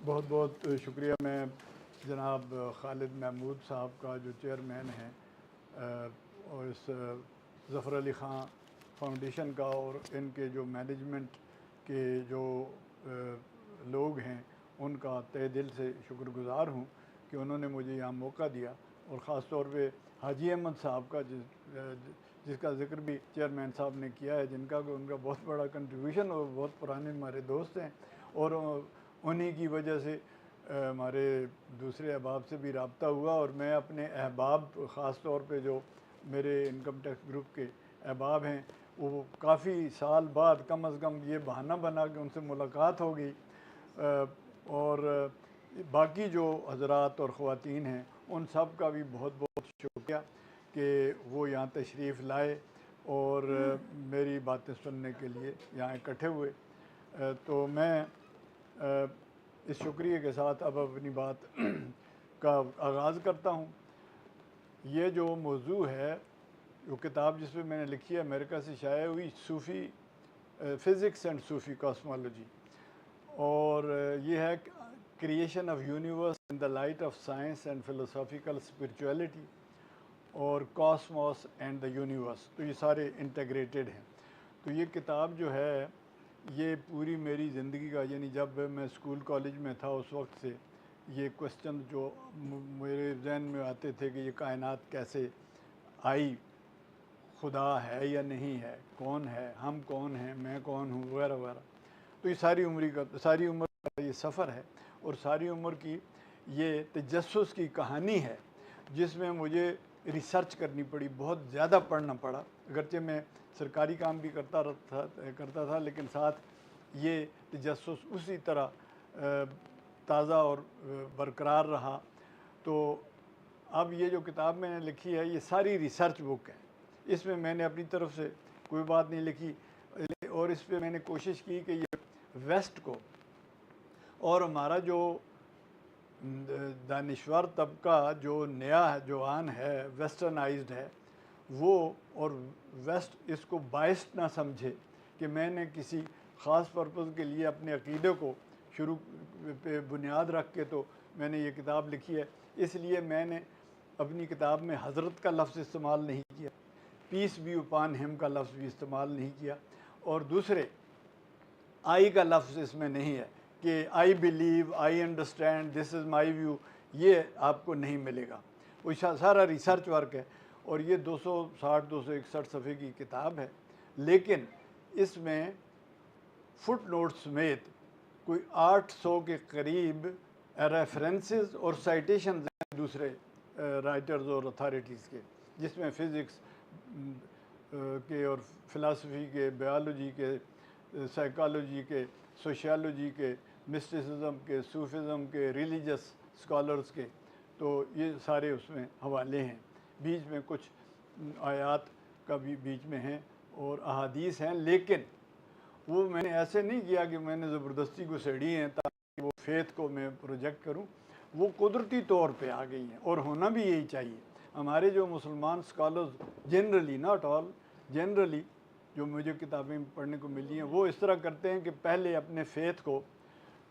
बहुत बहुत शुक्रिया। मैं जनाब खालिद महमूद साहब का जो चेयरमैन है और इस ज़फ़र अली ख़ां फाउंडेशन का और इनके जो मैनेजमेंट के जो लोग हैं उनका तहे दिल से शुक्रगुज़ार हूँ कि उन्होंने मुझे यहाँ मौका दिया। और ख़ास तौर पे हाजी अहमद साहब का जिसका ज़िक्र भी चेयरमैन साहब ने किया है, जिनका उनका बहुत बड़ा कंट्रीब्यूशन और बहुत पुराने हमारे दोस्त हैं और उन्हीं की वजह से हमारे दूसरे अहबाब से भी रब्ता हुआ। और मैं अपने अहबाब ख़ास तौर पे जो मेरे इनकम टैक्स ग्रुप के अहबाब हैं वो काफ़ी साल बाद कम अज़ कम ये बहाना बना कि उनसे मुलाकात हो गई। और बाकी जो हज़रात और ख़वातीन हैं उन सब का भी बहुत बहुत शुक्रिया कि वो यहाँ तशरीफ़ लाए और मेरी बातें सुनने के लिए यहाँ इकट्ठे हुए। तो मैं इस शुक्रिया के साथ अब अपनी बात का आगाज़ करता हूँ। ये जो मौजू है, वो किताब जिसमें मैंने लिखी है अमेरिका से शाया हुई, Sufi physics and Sufi cosmology, और ये है creation of universe in the light of science and philosophical spirituality और कॉस्मोस एंड द यूनिवर्स। तो ये सारे इंटीग्रेटेड हैं। तो ये किताब जो है ये पूरी मेरी ज़िंदगी का, यानी जब मैं स्कूल कॉलेज में था उस वक्त से ये क्वेश्चन जो मेरे जहन में आते थे कि ये कायनात कैसे आई, खुदा है या नहीं है, कौन है, हम कौन हैं, मैं कौन हूँ, वगैरह वगैरह। तो ये सारी उम्र का ये सफ़र है और सारी उम्र की ये तजस्सुस की कहानी है जिसमें मुझे रिसर्च करनी पड़ी, बहुत ज़्यादा पढ़ना पड़ा। अगरचे मैं सरकारी काम भी करता था लेकिन साथ ये तजस्सुस उसी तरह ताज़ा और बरकरार रहा। तो अब ये जो किताब मैंने लिखी है ये सारी रिसर्च बुक है। इसमें मैंने अपनी तरफ से कोई बात नहीं लिखी और इस पर मैंने कोशिश की कि ये वेस्ट को और हमारा जो दानिश्वर तबका जो नया जवान है, वेस्टर्नाइज्ड है, वो और वेस्ट इसको बायस्ड ना समझे कि मैंने किसी ख़ास पर्पज़ के लिए अपने अक़ीदे को शुरू पे बुनियाद रख के तो मैंने ये किताब लिखी है। इसलिए मैंने अपनी किताब में हज़रत का लफ्ज़ इस्तेमाल नहीं किया, पीस बी उपान हिम का लफ्ज़ भी इस्तेमाल नहीं किया, और दूसरे आई का लफ्ज़ इसमें नहीं है कि I believe, I understand, this is my view, ये आपको नहीं मिलेगा। वो सारा रिसर्च वर्क है और ये 260-261 सफ़े की किताब है। लेकिन इसमें फुट नोट्स समेत कोई 800 के करीब रेफरेंसेस और साइटेशंस हैं दूसरे राइटर्स और अथॉरिटीज़ के, जिसमें फ़िज़िक्स के और फ़िलासफ़ी के, बायोलॉजी के, साइकोलॉजी के, सोशियोलॉजी के, मिस्टिसिज्म के, सूफिज़म के, रिलीजियस स्कॉलर्स के, तो ये सारे उसमें हवाले हैं। बीच में कुछ आयात का भी बीच में हैं और अहादीस हैं, लेकिन वो मैंने ऐसे नहीं किया कि मैंने ज़बरदस्ती को सेड़ी हैं ताकि वो फेथ को मैं प्रोजेक्ट करूं। वो कुदरती तौर पे आ गई हैं और होना भी यही चाहिए। हमारे जो मुसलमान scholars generally, not all, generally जो मुझे किताबें पढ़ने को मिली हैं वो इस तरह करते हैं कि पहले अपने फेथ को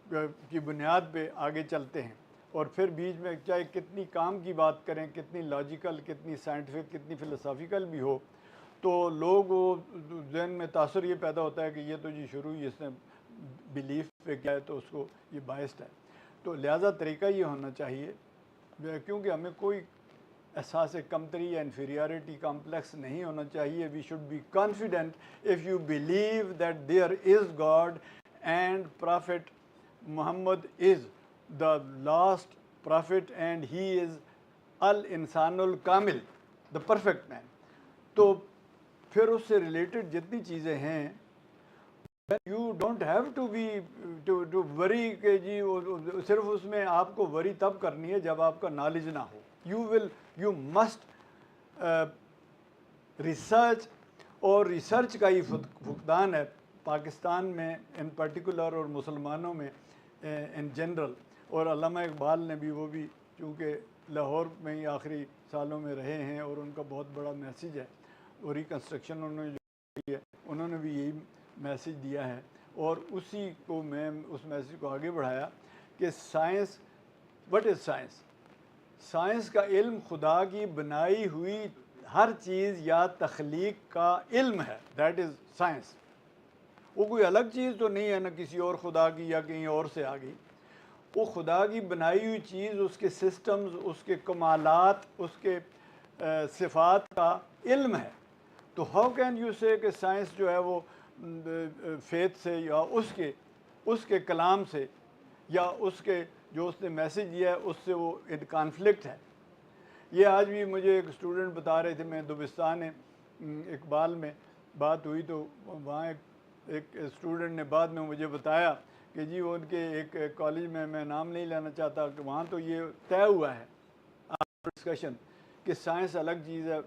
की बुनियाद पे आगे चलते हैं और फिर बीच में चाहे कितनी काम की बात करें, कितनी लॉजिकल, कितनी साइंटिफिक, कितनी फ़िलोसॉफ़िकल भी हो, तो लोग जहन में तासुर ये पैदा होता है कि ये तो जी शुरू ही इसने बिलीफ पे किया है तो उसको ये बायस्ड है। तो लिहाजा तरीका ये होना चाहिए, क्योंकि हमें कोई एहसास कमतरी या इन्फीरियरिटी कॉम्प्लेक्स नहीं होना चाहिए। We should be confident if you believe that there is god and prophet Mohammad is the last prophet and he is अल इंसानुल कामिल, द परफेक्ट मैन। तो फिर उससे रिलेटेड जितनी चीज़ें हैं, you don't have to be too worry के जी सिर्फ उसमें आपको वरी तब करनी है जब आपका नॉलेज ना हो। यू मस्ट रिसर्च, और रिसर्च का ही फुकदान है पाकिस्तान में इन पर्टिकुलर और मुसलमानों में इन जनरल। और अल्लामा इकबाल ने भी, वो भी चूँकि लाहौर में ही आखिरी सालों में रहे हैं और उनका बहुत बड़ा मैसेज है और रिकन्स्ट्रक्शन उन्होंने जो की है उन्होंने भी यही मैसेज दिया है और उसी को मैं उस मैसेज को आगे बढ़ाया कि science, what is science? Science का इल्म खुदा की बनाई हुई हर चीज़ या तख्लीक का इल्म है, दैट इज़ साइंस। वो कोई अलग चीज़ तो नहीं है ना किसी और खुदा की या कहीं और से आ गई। वो खुदा की बनाई हुई चीज़, उसके सिस्टम्स, उसके कमालात, उसके सिफ़ात का इल्म है। तो हाउ कैन यू से कि साइंस जो है वो फेथ से या उसके कलाम से या उसके जो उसने मैसेज दिया है उससे वो इन कॉन्फ्लिक्ट है। ये आज भी मुझे एक स्टूडेंट बता रहे थे, मैं दुबिस्तान इकबाल में बात हुई तो वहाँ एक स्टूडेंट ने बाद में मुझे बताया कि जी वो उनके एक कॉलेज में, मैं नाम नहीं लेना चाहता, कि वहाँ तो ये तय हुआ है डिस्कशन कि साइंस अलग चीज़ है,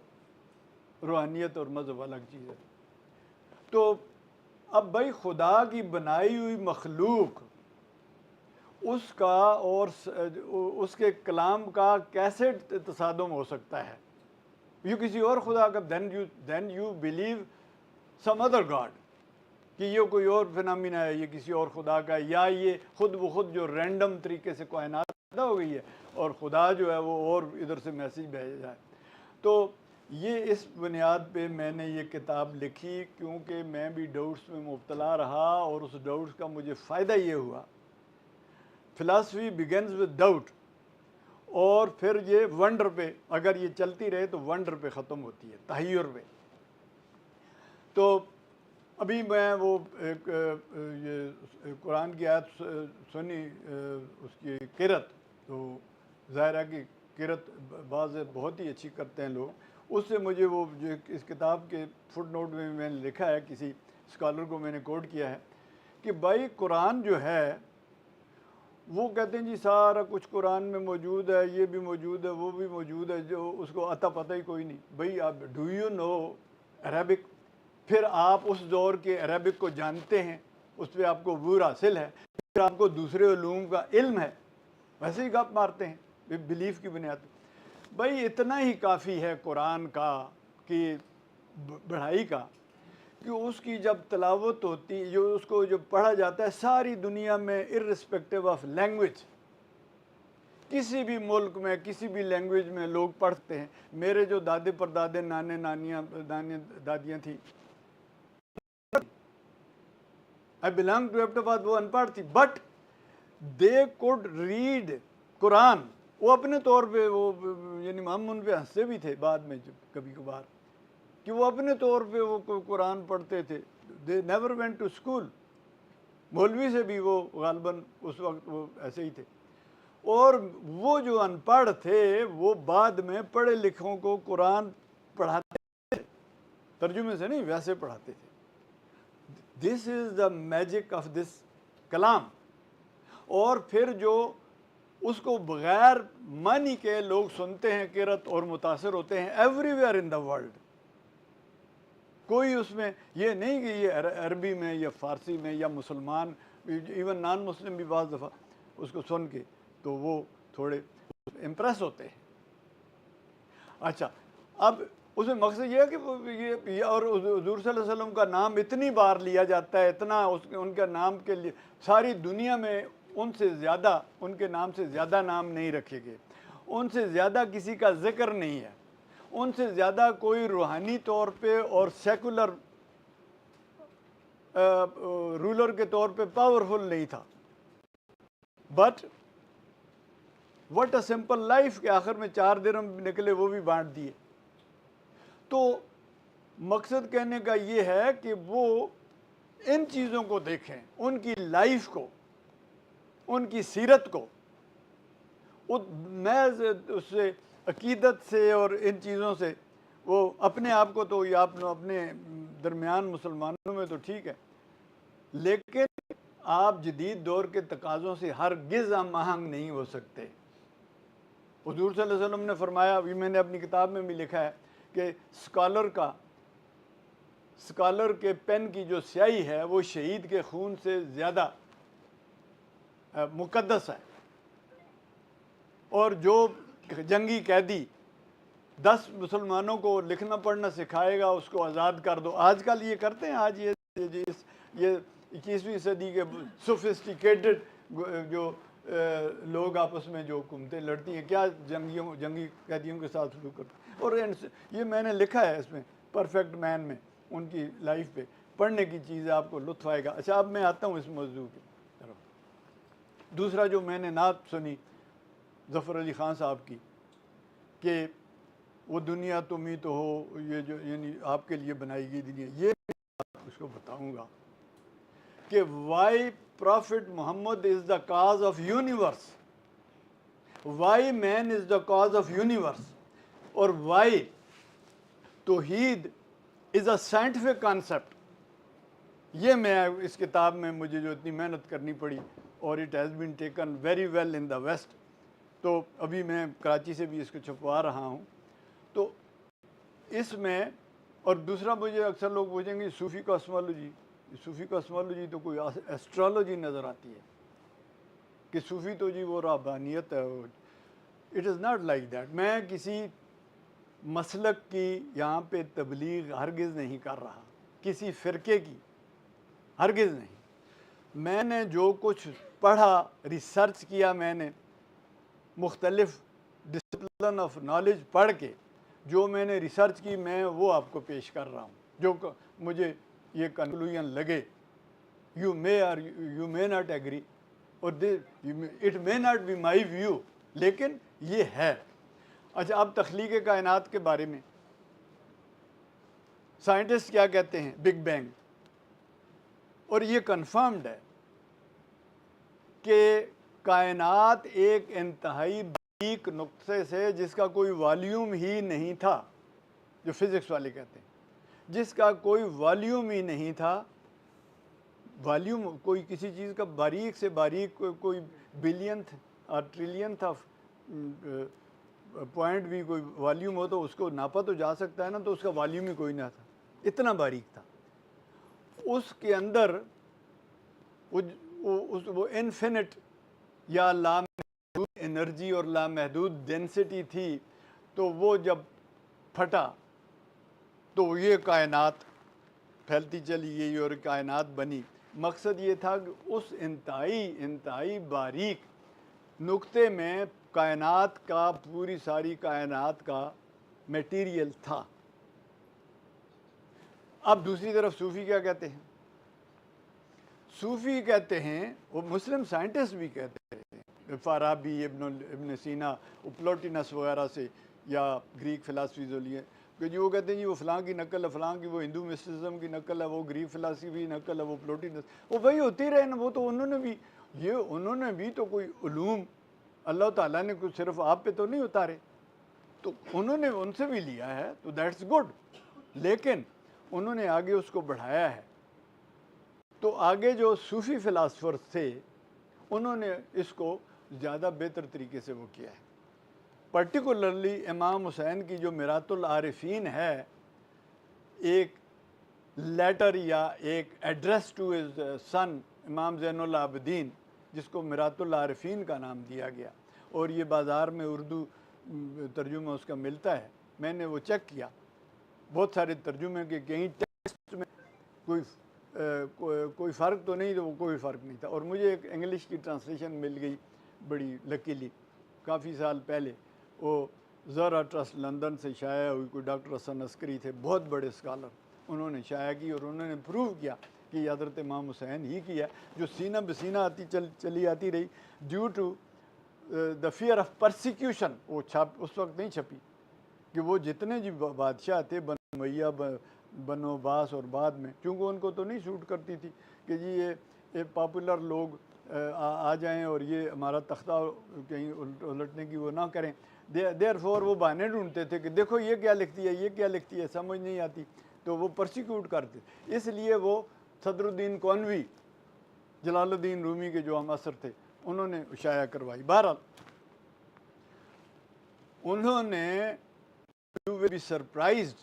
रूहानियत और मज़हब अलग चीज़ है। तो अब भाई खुदा की बनाई हुई मखलूक, उसका और उसके कलाम का कैसे तसादुम हो सकता है? ये किसी और खुदा का, then you believe some other god कि ये कोई और फिनोमिना है, ये किसी और खुदा का, या ये खुद ब खुद जो रैंडम तरीके से कायनात पैदा हो गई है और खुदा जो है वो और इधर से मैसेज भेजा जाए। तो ये इस बुनियाद पे मैंने ये किताब लिखी, क्योंकि मैं भी डाउट्स में मुब्तला रहा और उस डाउट्स का मुझे फ़ायदा ये हुआ। फ़िलासफ़ी बिगिन्स विद डाउट, और फिर ये वंडर पे, अगर ये चलती रहे तो वंडर पे ख़त्म होती है, तहय्युर पे। तो अभी मैं वो एक ये कुरान की आयत सुनी, उसकी किरत, तो ज़ाहिर है कि किरत बाज़ बहुत ही अच्छी करते हैं लोग। उससे मुझे वो जो इस किताब के फुट नोट में मैंने लिखा है, किसी स्कॉलर को मैंने कोट किया है कि भाई कुरान जो है वो कहते हैं जी सारा कुछ कुरान में मौजूद है, ये भी मौजूद है, वो भी मौजूद है, जो उसको अता पता ही कोई नहीं। भाई आप डू यू नो अरबिक? फिर आप उस दौर के अरबिक को जानते हैं, उस पर आपको वूर हासिल है, फिर आपको दूसरे उलूम का इल्म है, वैसे ही गप मारते हैं बिलीफ की बुनियाद पर। भाई इतना ही काफ़ी है कुरान का कि बढ़ाई का, कि उसकी जब तलावत होती, जो उसको जो पढ़ा जाता है सारी दुनिया में इर्रिस्पेक्टिव ऑफ लैंग्वेज, किसी भी मुल्क में किसी भी लैंग्वेज में लोग पढ़ते हैं। मेरे जो दादे परदादे, नाने दादियाँ थी, आई बिलोंग टू एबटाबाद, वो अनपढ़ थी, but they could read Quran. वो अपने तौर पे वो, यानी हम उन पे हंसते भी थे बाद में कभी कभार, कि वो अपने तौर पे वो कुरान पढ़ते थे। They never went to school. मौलवी से भी वो गालबन उस वक्त वो ऐसे ही थे। और वो जो अनपढ़ थे वो बाद में पढ़े लिखों को कुरान पढ़ाते थे, तर्जुमे से नहीं, वैसे पढ़ाते थे। This is the magic of this कलाम। और फिर जो उसको बग़ैर मानी के लोग सुनते हैं किरत और मुतासर होते हैं एवरीवेयर इन द वर्ल्ड। कोई उसमें ये नहीं कि ये अरबी में या फ़ारसी में या मुसलमान, इवन नॉन मुस्लिम भी बाज़ दफ़ा उसको सुन के तो वो थोड़े इम्प्रेस होते हैं। अच्छा, अब उसमें मकसद ये है कि ये और हुज़ूर सल्लल्लाहु अलैहि वसल्लम का नाम इतनी बार लिया जाता है, इतना उसके उनके नाम के लिए सारी दुनिया में उनसे ज़्यादा, उनके नाम से ज़्यादा नाम नहीं रखे गए, उनसे ज़्यादा किसी का ज़िक्र नहीं है, उनसे ज़्यादा कोई रूहानी तौर पे और सेकुलर रूलर के तौर पे पावरफुल नहीं था। But what a simple life, के आखिर में 4 दिरहम निकले, वो भी बांट दिए। तो मकसद कहने का ये है कि वो इन चीज़ों को देखें, उनकी लाइफ को, उनकी सीरत को। महज उससे अकीदत से और इन चीज़ों से वो अपने आप को, तो ये आप अपने दरमियान मुसलमानों में तो ठीक है, लेकिन आप जदीद दौर के तकाज़ों से हरगिज़ हम आहंग नहीं हो सकते। हुज़ूर सल्लल्लाहु अलैहि वसल्लम ने फरमाया, अभी मैंने अपनी किताब में भी लिखा है कि स्कॉलर के पेन की जो स्याही है वो शहीद के खून से ज़्यादा मुक़द्दस है। और जो जंगी कैदी 10 मुसलमानों को लिखना पढ़ना सिखाएगा, उसको आज़ाद कर दो। आजकल ये करते हैं, आज ये 21वीं सदी के सोफिस्टिकेटेड जो लोग आपस में जो हुकूमतें लड़ती हैं, क्या जंगी कैदियों के साथ शुरू करते। और ये मैंने लिखा है इसमें परफेक्ट मैन में, उनकी लाइफ पे पढ़ने की चीज़ आपको लुत्फ़ आएगा। अच्छा, अब मैं आता हूँ इस मौजू की तरफ। दूसरा जो मैंने नात सुनी ज़फ़र अली ख़ान साहब की कि वो दुनिया तुम ही तो हो, ये जो यानी आपके लिए बनाई गई दुनिया, ये उसको बताऊंगा कि why prophet Mohammad is the cause of universe, why man is the cause of universe, और वाई तौहीद इज़ अ साइंटिफिक कॉन्सेप्ट। ये मैं इस किताब में मुझे जो इतनी मेहनत करनी पड़ी, और it has been taken very well in the west. तो अभी मैं कराची से भी इसको छपवा रहा हूँ। तो इसमें, और दूसरा मुझे अक्सर लोग पूछेंगे सूफ़ी कॉस्मोलॉजी, सूफ़ी कॉस्मोलॉजी तो कोई एस्ट्रोलॉजी नज़र आती है कि सूफ़ी तो जी वो रब्बानियत है। It is not like that. मैं किसी मसलक की यहाँ पे तबलीग हरगिज़ नहीं कर रहा, किसी फ़िरके की हरगिज़ नहीं। मैंने जो कुछ पढ़ा, रिसर्च किया, मैंने मुख्तलिफ़ डिसिप्लिन ऑफ नॉलेज पढ़ के जो मैंने रिसर्च की, मैं वो आपको पेश कर रहा हूँ। जो मुझे ये कंक्लूजन लगे, यू मे नॉट एग्री, और it may not be my view, लेकिन ये है। अच्छा, अब तख्लीक़ कायनात के बारे में साइंटिस्ट क्या कहते हैं? Big bang. और ये कन्फर्म्ड है कि कायनात एक इंतहाई बारीक नुक्ते से, जिसका कोई वॉल्यूम ही नहीं था, जो फिज़िक्स वाले कहते हैं, जिसका कोई वॉल्यूम ही नहीं था। वॉल्यूम कोई किसी चीज़ का बारीक से बारीक कोई बिलियंथ और ट्रिलियंथ ऑफ पॉइंट भी कोई वॉल्यूम हो तो उसको नापा तो जा सकता है ना, तो उसका वॉल्यूम ही कोई ना था, इतना बारीक था। उसके अंदर वो इन्फिनिट या लामहदूद एनर्जी और लामहदूद डेंसिटी थी। तो वो जब फटा तो ये कायनात फैलती चली गई और कायनात बनी। मकसद ये था कि उस इंतहाई बारीक नुक्ते में कायनात का, पूरी सारी कायनात का मटेरियल था। अब दूसरी तरफ सूफ़ी क्या कहते हैं? सूफ़ी कहते हैं, वो मुस्लिम साइंटिस्ट भी कहते हैं, फ़ाराबी, इब्न सीना, प्लोटिनस वगैरह से, या ग्रीक फ़िलासफ़ी जो लिए, कि जी वो कहते हैं जी वो फ़लाँ की नकल है, फ़लाँ की वो हिंदू मिस्टिसिज्म की नकल है, वो ग्रीक फ़िलासफ़ी नकल है, वो प्लोटिनस, वो वही होती रहे ना। वो तो उन्होंने भी तो कोई उलूम अल्लाह ताला ने कुछ सिर्फ आप पे तो नहीं उतारे, तो उन्होंने उनसे भी लिया है, तो दैट्स गुड। लेकिन उन्होंने आगे उसको बढ़ाया है। तो आगे जो सूफ़ी फ़िलासफ़र्स थे, उन्होंने इसको ज़्यादा बेहतर तरीके से वो किया है। पर्टिकुलरली इमाम हुसैन की जो मिरातुल आरिफ़ीन है, एक लेटर या एक एड्रेस टू हिज सन इमाम ज़ैनुल आबिदीन, जिसको मिरातुल आरिफ़ीन का नाम दिया गया, और ये बाज़ार में उर्दू तर्जुमा उसका मिलता है। मैंने वो चेक किया, बहुत सारे तर्जुमे के, कहीं टेक्स्ट में कोई फ़र्क तो नहीं, तो वो कोई फ़र्क नहीं था। और मुझे एक इंग्लिश की ट्रांसलेशन मिल गई बड़ी लकीली, काफ़ी साल पहले। वो ज़रा ट्रस्ट लंदन से शाया हुई, कोई डॉक्टर हसन अस्करी थे, बहुत बड़े स्कॉलर, उन्होंने शाया की और उन्होंने प्रूव किया कि ये हज़रत इमाम हुसैन ही किया, जो सीना बसीना चली आती रही due to the fear of persecution. वो उस वक्त नहीं छपी कि वो जितने जी बादशाह थे, बनो उमैया, बनो अब्बास, और बाद में चूँकि उनको तो नहीं सूट करती थी कि जी ये पॉपुलर लोग आ जाएं और ये हमारा तख्ता कहीं उलटने की वो ना करें। देयरफॉर वो बहाने ढूंढते थे कि देखो ये क्या लिखती है, ये क्या लिखती है, समझ नहीं आती, तो वो परसिक्यूट करते। इसलिए वो सदरुद्दीन कौनवी, जलालुद्दीन रूमी के जो हम असर थे, उन्होंने शाया करवाई। बहरहाल उन्होंने, you will be surprised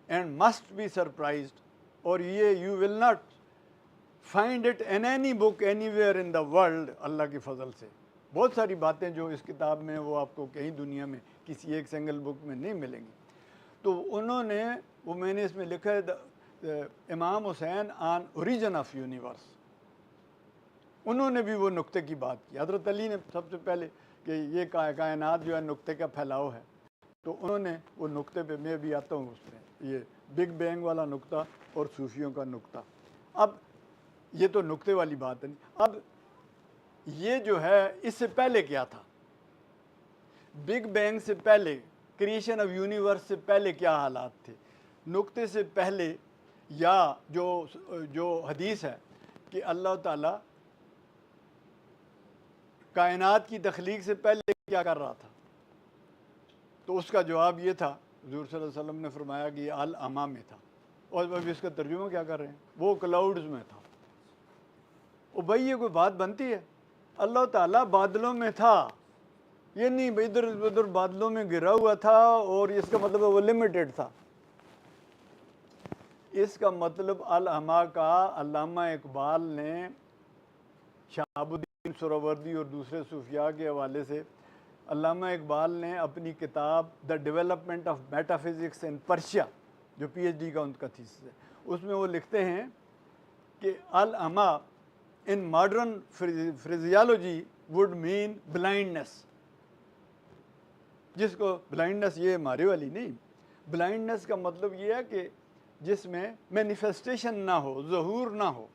and must be surprised, और ये you will not find it in any book anywhere in the world, अल्लाह के फजल से। बहुत सारी बातें जो इस किताब में, वो आपको कहीं दुनिया में किसी एक सिंगल बुक में नहीं मिलेंगी। तो उन्होंने, वो मैंने इसमें लिखा है इमाम Hussain on origin of universe, उन्होंने भी वो नुक्ते की बात की। हज़रत अली ने सबसे पहले कि ये कायनात जो है नुक्ते का फैलाव है, तो उन्होंने वो नुक्ते पे, मैं भी आता हूँ उसमें, ये बिग बैंग वाला नुक्ता और सूफियों का नुक्ता। अब ये तो नुक्ते वाली बात है। अब ये जो है, इससे पहले क्या था? बिग बैंग से पहले, क्रिएशन ऑफ यूनिवर्स से पहले क्या हालात थे? नुक्ते से पहले, या जो हदीस है कि अल्लाह ताला कायनात की तख्लीक से पहले क्या कर रहा था, तो उसका जवाब ये था, हुज़ूर सल्लल्लाहु अलैहि वसल्लम ने फरमाया कि अल अमा में था। और अभी इसका तर्जुमा क्या कर रहे हैं? वो क्लाउड्स में था। ओ भाई, ये कोई बात बनती है? अल्लाह ताला बादलों में था, ये नहीं भाई इधर उधर बादलों में गिरा हुआ था और इसका मतलब वो लिमिटेड था। इसका मतलब अल अमा का अल्लामा इकबाल ने, शहाबुद्दीन सुहरावर्दी और दूसरे सूफिया के हवाले से, अल्लामा इकबाल ने अपनी किताब the development of metaphysics in Persia, जो पीएचडी का उनका थीसिस है, उसमें वो लिखते हैं कि अल अमा in modern phraseology would mean blindness. जिसको ब्लाइंडनेस, ये हमारे वाली नहीं, ब्लाइंडनेस का मतलब ये है कि जिसमें मैनिफेस्टेशन ना हो, ज़हूर ना हो,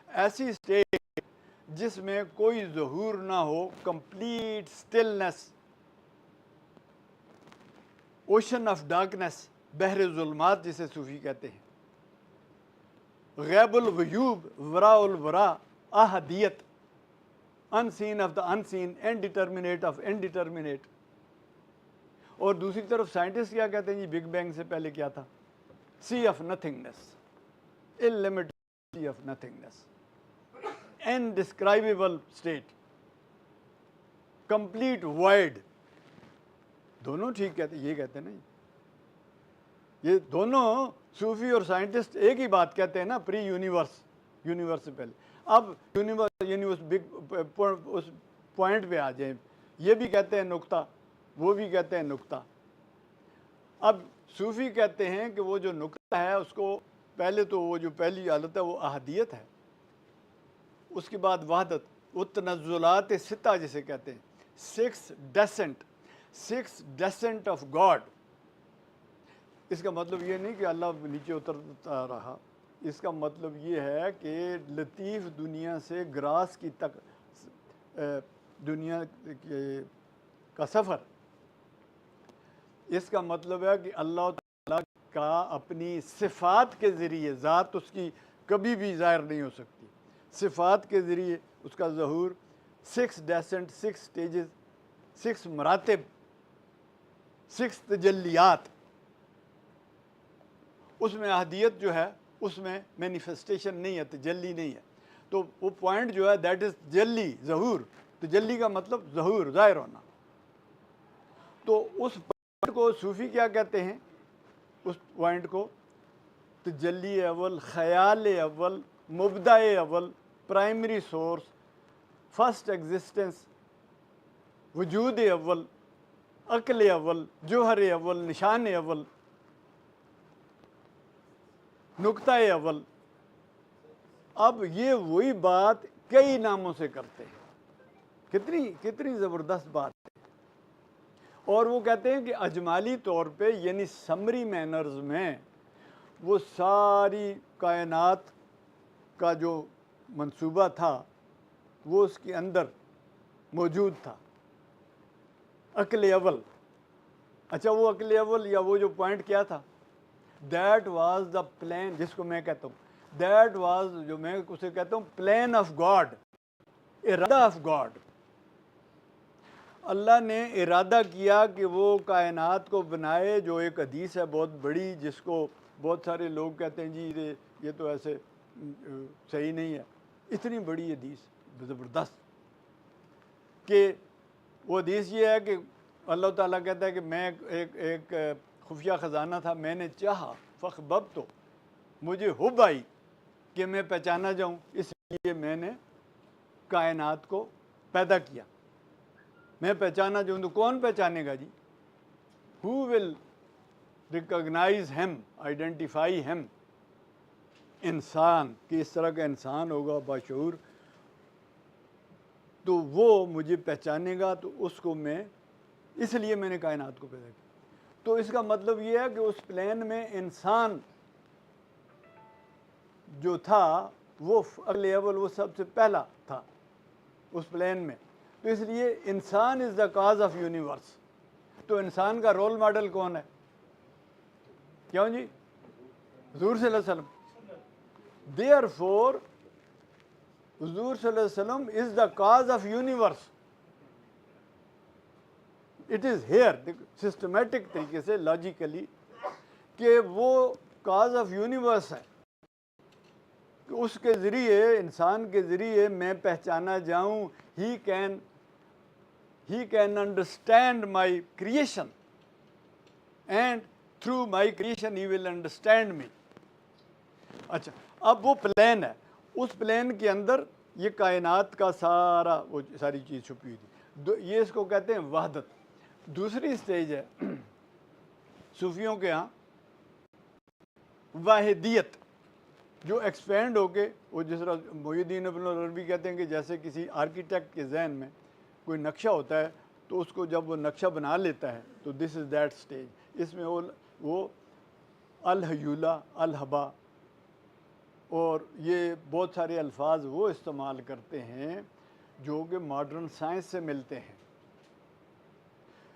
ऐसी स्टेट जिसमें कोई ज़हूर ना हो, complete stillness, ocean of darkness, बहर जुल्मात जिसे सूफी कहते हैं, गैबुल वयूब, वराउल वरा, आहदियत, unseen of the unseen, indeterminate of indeterminate. और दूसरी तरफ साइंटिस्ट क्या कहते हैं जी, बिग बैंग से पहले क्या था? Sea of nothingness, unlimited sea of nothingness, indescribable state, complete void. दोनों ठीक कहते, ये कहते हैं नहीं, ये दोनों सूफी और साइंटिस्ट एक ही बात कहते हैं ना, प्री यूनिवर्स, यूनिवर्स से पहले। अब यूनिवर्स बिग उस पॉइंट पे आ जाए, ये भी कहते हैं नुक्ता, वो भी कहते हैं नुक्ता। अब सूफी कहते हैं कि वो जो नुक्ता है उसको पहले तो वो जो पहली हालत है वो अहदियत है, उसके बाद वहदत, वो तनज़्ज़ुलात सित्ता जिसे कहते हैं, सिक्स डेसेंट ऑफ गॉड। इसका मतलब ये नहीं कि अल्लाह नीचे उतरता रहा, इसका मतलब ये है कि लतीफ़ दुनिया से ग्रास की तक दुनिया का सफ़र। इसका मतलब है कि अल्लाह ताला का अपनी सिफ़ात के ज़रिए, ज़ात उसकी कभी भी ज़ाहिर नहीं हो सकती, सिफ़ात के ज़रिए उसका ज़हूर, six descent, six stages, six मरातिब, सिक्स तजल्लियात, उसमें अहदियत जो है उसमें मैनिफेस्टेशन नहीं है, तजल्ली नहीं है। तो वो पॉइंट जो है दैट इज़ जल्ली, ज़हूर। तजल्ली का मतलब ज़हूर, ज़ाहिर होना। तो उस पॉइंट को सूफ़ी क्या कहते हैं? उस पॉइंट को तजल्ली अव्वल, ख़याल अव्वल, मुब्दा अव्वल, प्राइमरी सोर्स, फर्स्ट एग्जिस्टेंस, वजूद अव्वल, अक्ल अव्वल, जोहर अव्वल, निशान अव्वल, नुक्ता अव्वल। अब ये वही बात कई नामों से करते हैं, कितनी ज़बरदस्त बात है। और वो कहते हैं कि अजमाली तौर पे, यानी समरी मैनर्स में, वो सारी कायनात का जो मंसूबा था वो उसके अंदर मौजूद था, अक्ल अव्वल। अच्छा, वो अक्ल अव्वल या वो जो पॉइंट क्या था? दैट वाज द प्लान, जिसको मैं कहता हूँ, दैट वाज, जो मैं उसे कहता हूँ प्लान ऑफ गॉड, इरादा ऑफ गॉड। अल्लाह ने इरादा किया कि वो कायनात को बनाए, जो एक हदीस है बहुत बड़ी, जिसको बहुत सारे लोग कहते हैं जी ये तो ऐसे सही नहीं है। इतनी बड़ी हदीस, ज़बरदस्त, कि वो हदीस ये है कि अल्लाह ताला कहता है कि मैं एक खुफिया ख़जाना था, मैंने चाहा फ़ख़बब, तो मुझे हुब आई कि मैं पहचाना जाऊँ, इसलिए मैंने कायनात को पैदा किया। मैं पहचाना जाऊँ तो कौन पहचानेगा जी? Who will recognise him, identify him? इंसान, कि इस तरह का इंसान होगा बाशऊर, तो वो मुझे पहचानेगा, तो उसको मैं, इसलिए मैंने कायनात को पैदा किया। तो इसका मतलब ये है कि उस प्लेन में इंसान जो था वो लेवल, वो सबसे पहला था उस प्लेन में। तो इसलिए इंसान is the cause of universe. तो इंसान का रोल मॉडल कौन है? क्यों जी? हुजूर सल्लल्लाहु अलैहि वसल्लम। देयरफॉर हुजूर सल्लल्लाहु अलैहि वसल्लम is the cause of universe. It is here systematic तरीके से, लॉजिकली, कि वो काज ऑफ यूनिवर्स है, कि उसके ज़रिए, इंसान के ज़रिए मैं पहचाना जाऊँ। He can understand my creation and through my creation he will understand me. अच्छा, अब वो प्लेन है, उस प्लेन के अंदर ये कायनात का सारा, वो सारी चीज़ छुपी हुई थी। ये इसको कहते हैं वहदत। दूसरी स्टेज है सूफियों के यहाँ वाहिदियत, जो एक्सपेंड होके, वो जिस तरह मोहिउद्दीन इब्न अरबी कहते हैं कि जैसे किसी आर्किटेक्ट के जहन में कोई नक्शा होता है, तो उसको जब वो नक्शा बना लेता है, तो दिस इज़ दैट स्टेज। इसमें वो अल हयूला, अल हबा, और ये बहुत सारे अल्फाज वो इस्तेमाल करते हैं जो कि मॉडर्न साइंस से मिलते हैं।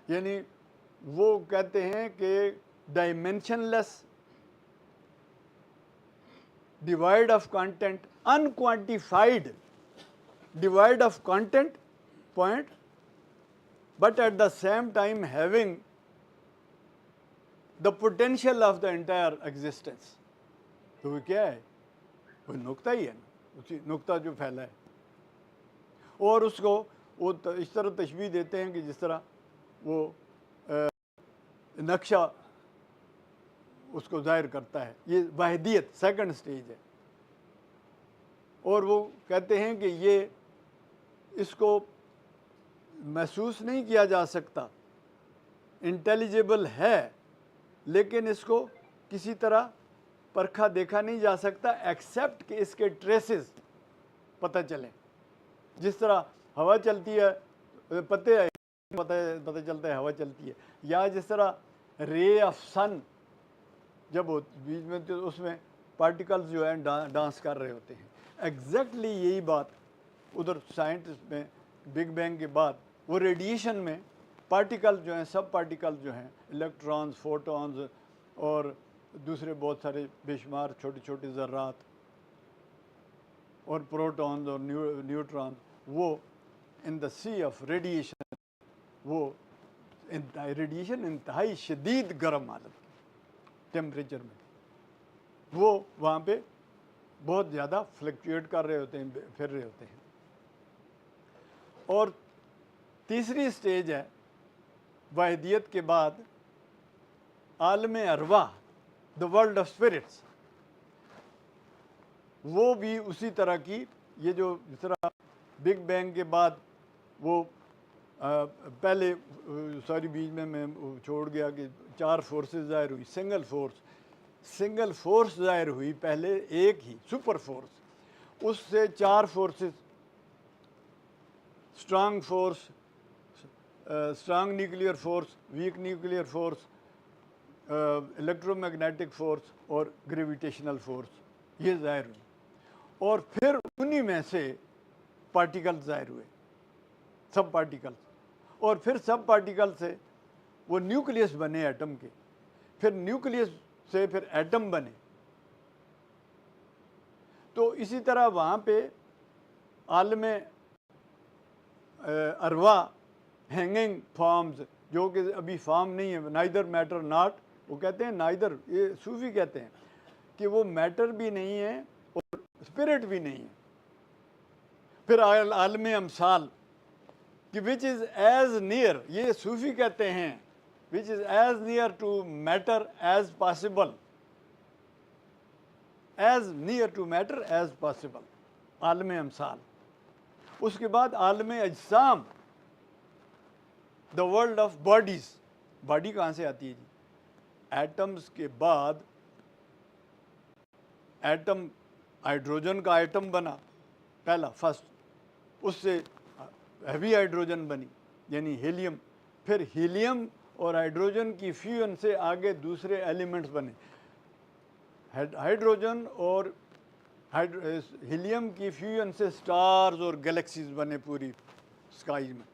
यानी वो कहते हैं कि dimensionless, devoid of content, unquantified devoid of content point, but at the same time having the potential of the entire existence. तो वो क्या है? वो नुक्ता ही है ना, उसी नुक्ता जो फैला है। और उसको वो इस तरह तशबीह देते हैं कि जिस तरह वो नक्शा उसको ज़ाहिर करता है। ये वाहिदियत सेकंड स्टेज है। और वो कहते हैं कि ये, इसको महसूस नहीं किया जा सकता, इंटेलिजिबल है, लेकिन इसको किसी तरह परखा देखा नहीं जा सकता, एक्सेप्ट कि इसके ट्रेसेस पता चलें। जिस तरह हवा चलती है, पता चलता है हवा चलती है, या जिस तरह रे ऑफ सन जब वो बीच में, तो उसमें पार्टिकल्स जो है डांस कर रहे होते हैं। एग्जैक्टली यही बात उधर साइंटिस्ट में बिग बैंग के बाद वो रेडिएशन में पार्टिकल जो हैं, सब पार्टिकल जो हैं, इलेक्ट्रॉन्स, फोटॉन्स और दूसरे बहुत सारे बेशुमार छोटे छोटे ज़र्रात और प्रोटॉन्स और न्यूट्रॉन, वो in the sea of radiation, वो रेडिएशन इंतहाई शदीद गर्म हालत टेम्परेचर में, वो वहाँ पे बहुत ज़्यादा फ्लक्चुएट कर रहे होते हैं, फिर रहे होते हैं। और तीसरी स्टेज है वाहिदियत के बाद आलम अरवा, द वर्ल्ड ऑफ स्पिरिट्स। वो भी उसी तरह की, ये जो जिस तरह बिग बैंग के बाद वो पहले सॉरी बीच में मैं छोड़ गया कि 4 फोर्सेस ज़ाहिर हुई, सिंगल फोर्स ज़ाहिर हुई पहले, एक ही सुपर फोर्स, उससे 4 forces, strong force, strong nuclear force, weak nuclear force, electromagnetic force और ग्रेविटेशनल फोर्स, ये ज़ाहिर हुई। और फिर उन्हीं में से पार्टिकल्स ज़ाहिर हुए, सब पार्टिकल्स। और फिर सब पार्टिकल से वो न्यूक्लियस बने एटम के, फिर न्यूक्लियस से फिर एटम बने। तो इसी तरह वहाँ पे आलम अरवा, हैंगिंग फॉर्म्स, जो कि अभी फॉर्म नहीं है, नाइदर मैटर नॉट, वो कहते हैं नाइदर, ये सूफी कहते हैं कि वो मैटर भी नहीं है और स्पिरिट भी नहीं है। फिर आलम अमसाल कि विच इज़ एज नियर, ये सूफी कहते हैं, which is as near to matter as possible, as near to matter as possible, आलम अमसाल। उसके बाद आलम अजसाम, the world of bodies. Body कहाँ से आती है जी? एटम्स के बाद एटम, हाइड्रोजन का एटम बना पहला, फर्स्ट, उससे हैवी हाइड्रोजन बनी यानी हीलियम, फिर हीलियम और हाइड्रोजन की फ्यूजन से आगे दूसरे एलिमेंट्स बने। हाइड्रोजन और हीलियम की फ्यूजन से स्टार्स और गैलेक्सीज बने पूरी स्काई में।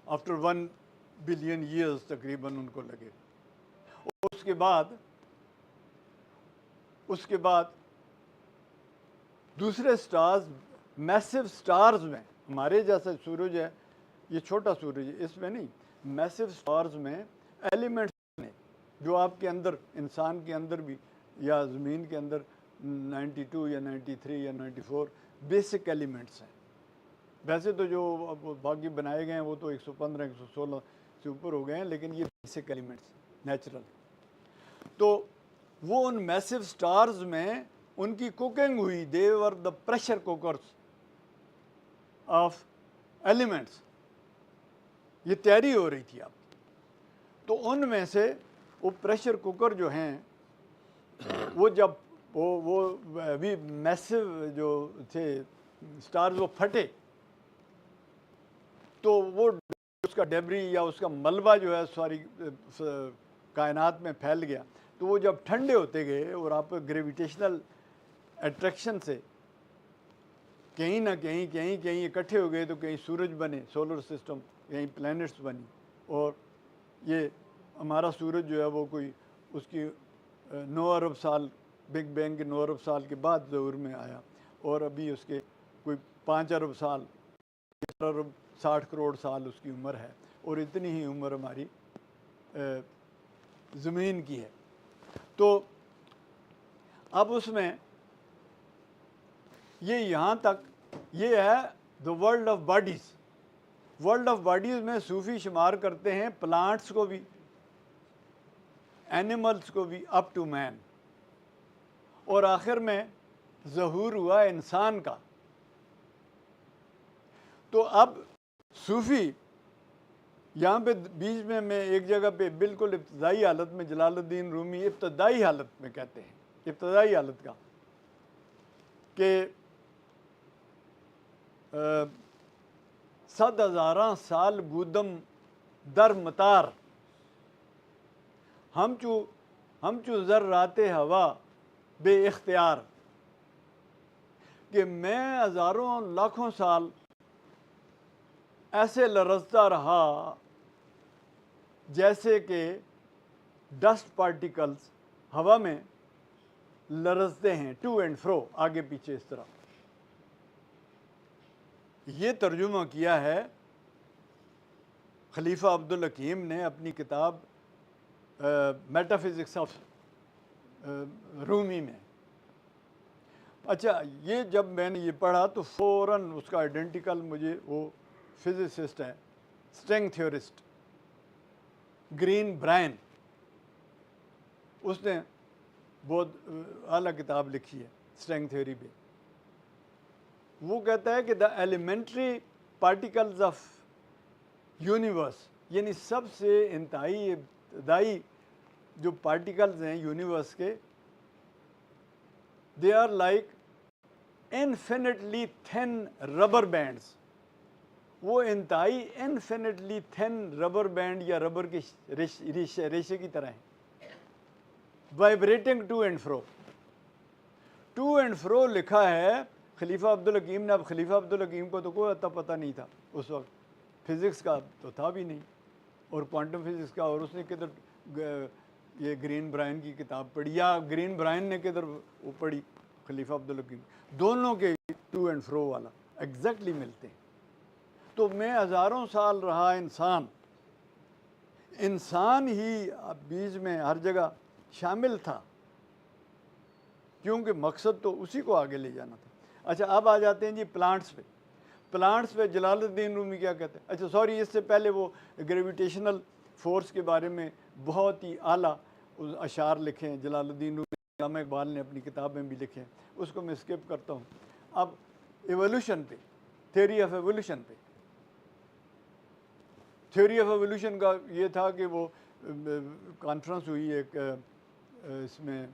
आफ्टर 1 बिलियन ईयर्स तकरीबन उनको लगे। उसके बाद दूसरे स्टार्स, मैसिव स्टार्स में, हमारे जैसा सूरज है, ये छोटा सूरज है, इसमें नहीं, मैसिव स्टार्स में एलिमेंट्स बने जो आपके अंदर, इंसान के अंदर भी या ज़मीन के अंदर 92 या 93 या 94 बेसिक एलिमेंट्स हैं। वैसे तो जो अब बाकी बनाए गए हैं वो तो 115 116 से ऊपर हो गए हैं, लेकिन ये बेसिक एलिमेंट्स नेचुरल। तो वो उन मैसिव स्टार्स में उनकी कुकिंग हुई, they were the pressure cookers of elements, ये तैयारी हो रही थी अब। तो उनमें से वो प्रेशर कुकर जो हैं वो जब वो भी मैसिव जो थे स्टार्स वो फटे तो वो उसका डेब्री या उसका मलबा जो है सारी कायनात में फैल गया। तो वो जब ठंडे होते गए और आप ग्रेविटेशनल अट्रैक्शन से कहीं ना कहीं इकट्ठे हो गए, तो कहीं सूरज बने, सोलर सिस्टम, कहीं प्लैनेट्स बनी, और ये हमारा सूरज जो है वो कोई उसकी 9 अरब साल, बिग बैंग के 9 अरब साल के बाद ज़हूर में आया, और अभी उसके कोई 5 अरब साल, 4 अरब 60 करोड़ साल उसकी उम्र है, और इतनी ही उम्र हमारी ज़मीन की है। तो अब उसमें ये यहाँ तक ये है the world of bodies. World of bodies में सूफ़ी शुमार करते हैं प्लांट्स को भी, एनिमल्स को भी, अप टू मैन, और आखिर में ज़हूर हुआ इंसान का। तो अब सूफ़ी यहाँ पे बीच में मैं एक जगह पे बिल्कुल इब्तदाई हालत में, जलालुद्दीन रूमी इब्तदाई हालत में कहते हैं, इब्तदाई हालत का, कि 7,000 साल गुदम दर मतार हम चू ज़र्राते हवा बे इख्तियार, कि मैं हज़ारों लाखों साल ऐसे लरज़ता रहा जैसे कि डस्ट पार्टिकल्स हवा में लरज़ते हैं, टू एंड फ्रो, आगे पीछे इस तरह। ये तर्जुमा किया है खलीफा अब्दुल हकीम ने अपनी किताब मेटाफिज़िक्स ऑफ रूमी में। अच्छा, ये जब मैंने ये पढ़ा तो फ़ौरन उसका आइडेंटिकल मुझे, वो फिज़िसिस्ट है, स्ट्रिंग थ्योरिस्ट ग्रीन ब्रायन, उसने बहुत आला किताब लिखी है स्ट्रिंग थ्योरी पे। वो कहता है कि the elementary particles of universe, यानी सबसे इंतहाई इब्तदाई जो पार्टिकल्स हैं यूनिवर्स के, they are like infinitely thin rubber bands. वो इंतहाई इन्फिनिटली थिन रबर बैंड या रबर के रेशे की तरह हैं, vibrating to and fro. To and fro लिखा है खलीफा अब्दुल हकीम ने। अब खलीफा अब्दुल हकीम को तो कोई अता पता नहीं था उस वक्त, फिज़िक्स का तो था भी नहीं, और क्वांटम फिज़िक्स का, और उसने किधर ये ग्रीन ब्रायन की किताब पढ़ी, या ग्रीन ब्रायन ने किधर वो पढ़ी खलीफा अब्दुल हकीम। दोनों के टू एंड फ्रो वाला एग्जैक्टली मिलते हैं। तो मैं हज़ारों साल रहा इंसान ही बीच में हर जगह शामिल था, क्योंकि मकसद तो उसी को आगे ले जाना था। अच्छा, अब आ जाते हैं जी प्लांट्स पे। प्लांट्स पे जलालुद्दीन रूमी क्या कहते हैं? अच्छा सॉरी, इससे पहले वो ग्रेविटेशनल फोर्स के बारे में बहुत ही आला अशार लिखे हैं जलालुद्दीन रूमी, अल्लामा इकबाल ने अपनी किताब में भी लिखे हैं, उसको मैं स्किप करता हूँ। अब एवोल्यूशन पे, थ्योरी ऑफ एवोल्यूशन पे, थ्योरी ऑफ एवोल्यूशन का ये था कि वो कॉन्फ्रेंस हुई एक इसमें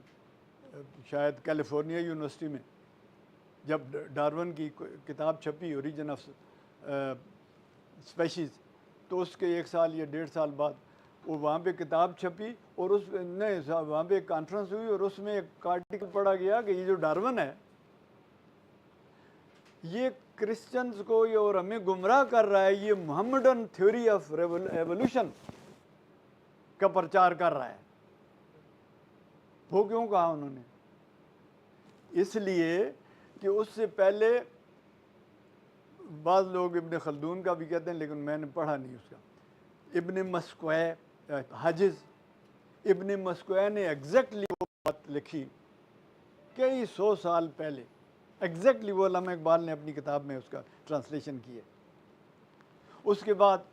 शायद कैलिफोर्निया यूनिवर्सिटी में, जब डार्विन की किताब छपी ओरिजिन ऑफ स्पेशीज़, तो उसके 1 साल या 1.5 साल बाद वो वहाँ पे किताब छपी और उस नहीं वहाँ पे एक कॉन्फ्रेंस हुई और उसमें एक आर्टिकल पढ़ा गया कि ये जो डार्विन है ये क्रिश्चियंस को ये और हमें गुमराह कर रहा है, ये मोहम्मदन थ्योरी ऑफ एवोल्यूशन का प्रचार कर रहा है। वो क्यों कहा उन्होंने? इसलिए कि उससे पहले बाज़ लोग इब्न खल्दून का भी कहते हैं, लेकिन मैंने पढ़ा नहीं उसका, इब्न मस्क्वै हाजिज इब्न मस्क्वै ने एग्जैक्टली वो बात लिखी कई 100 साल पहले, एग्जैक्टली वो अल्लामा इकबाल ने अपनी किताब में उसका ट्रांसलेशन की है। उसके बाद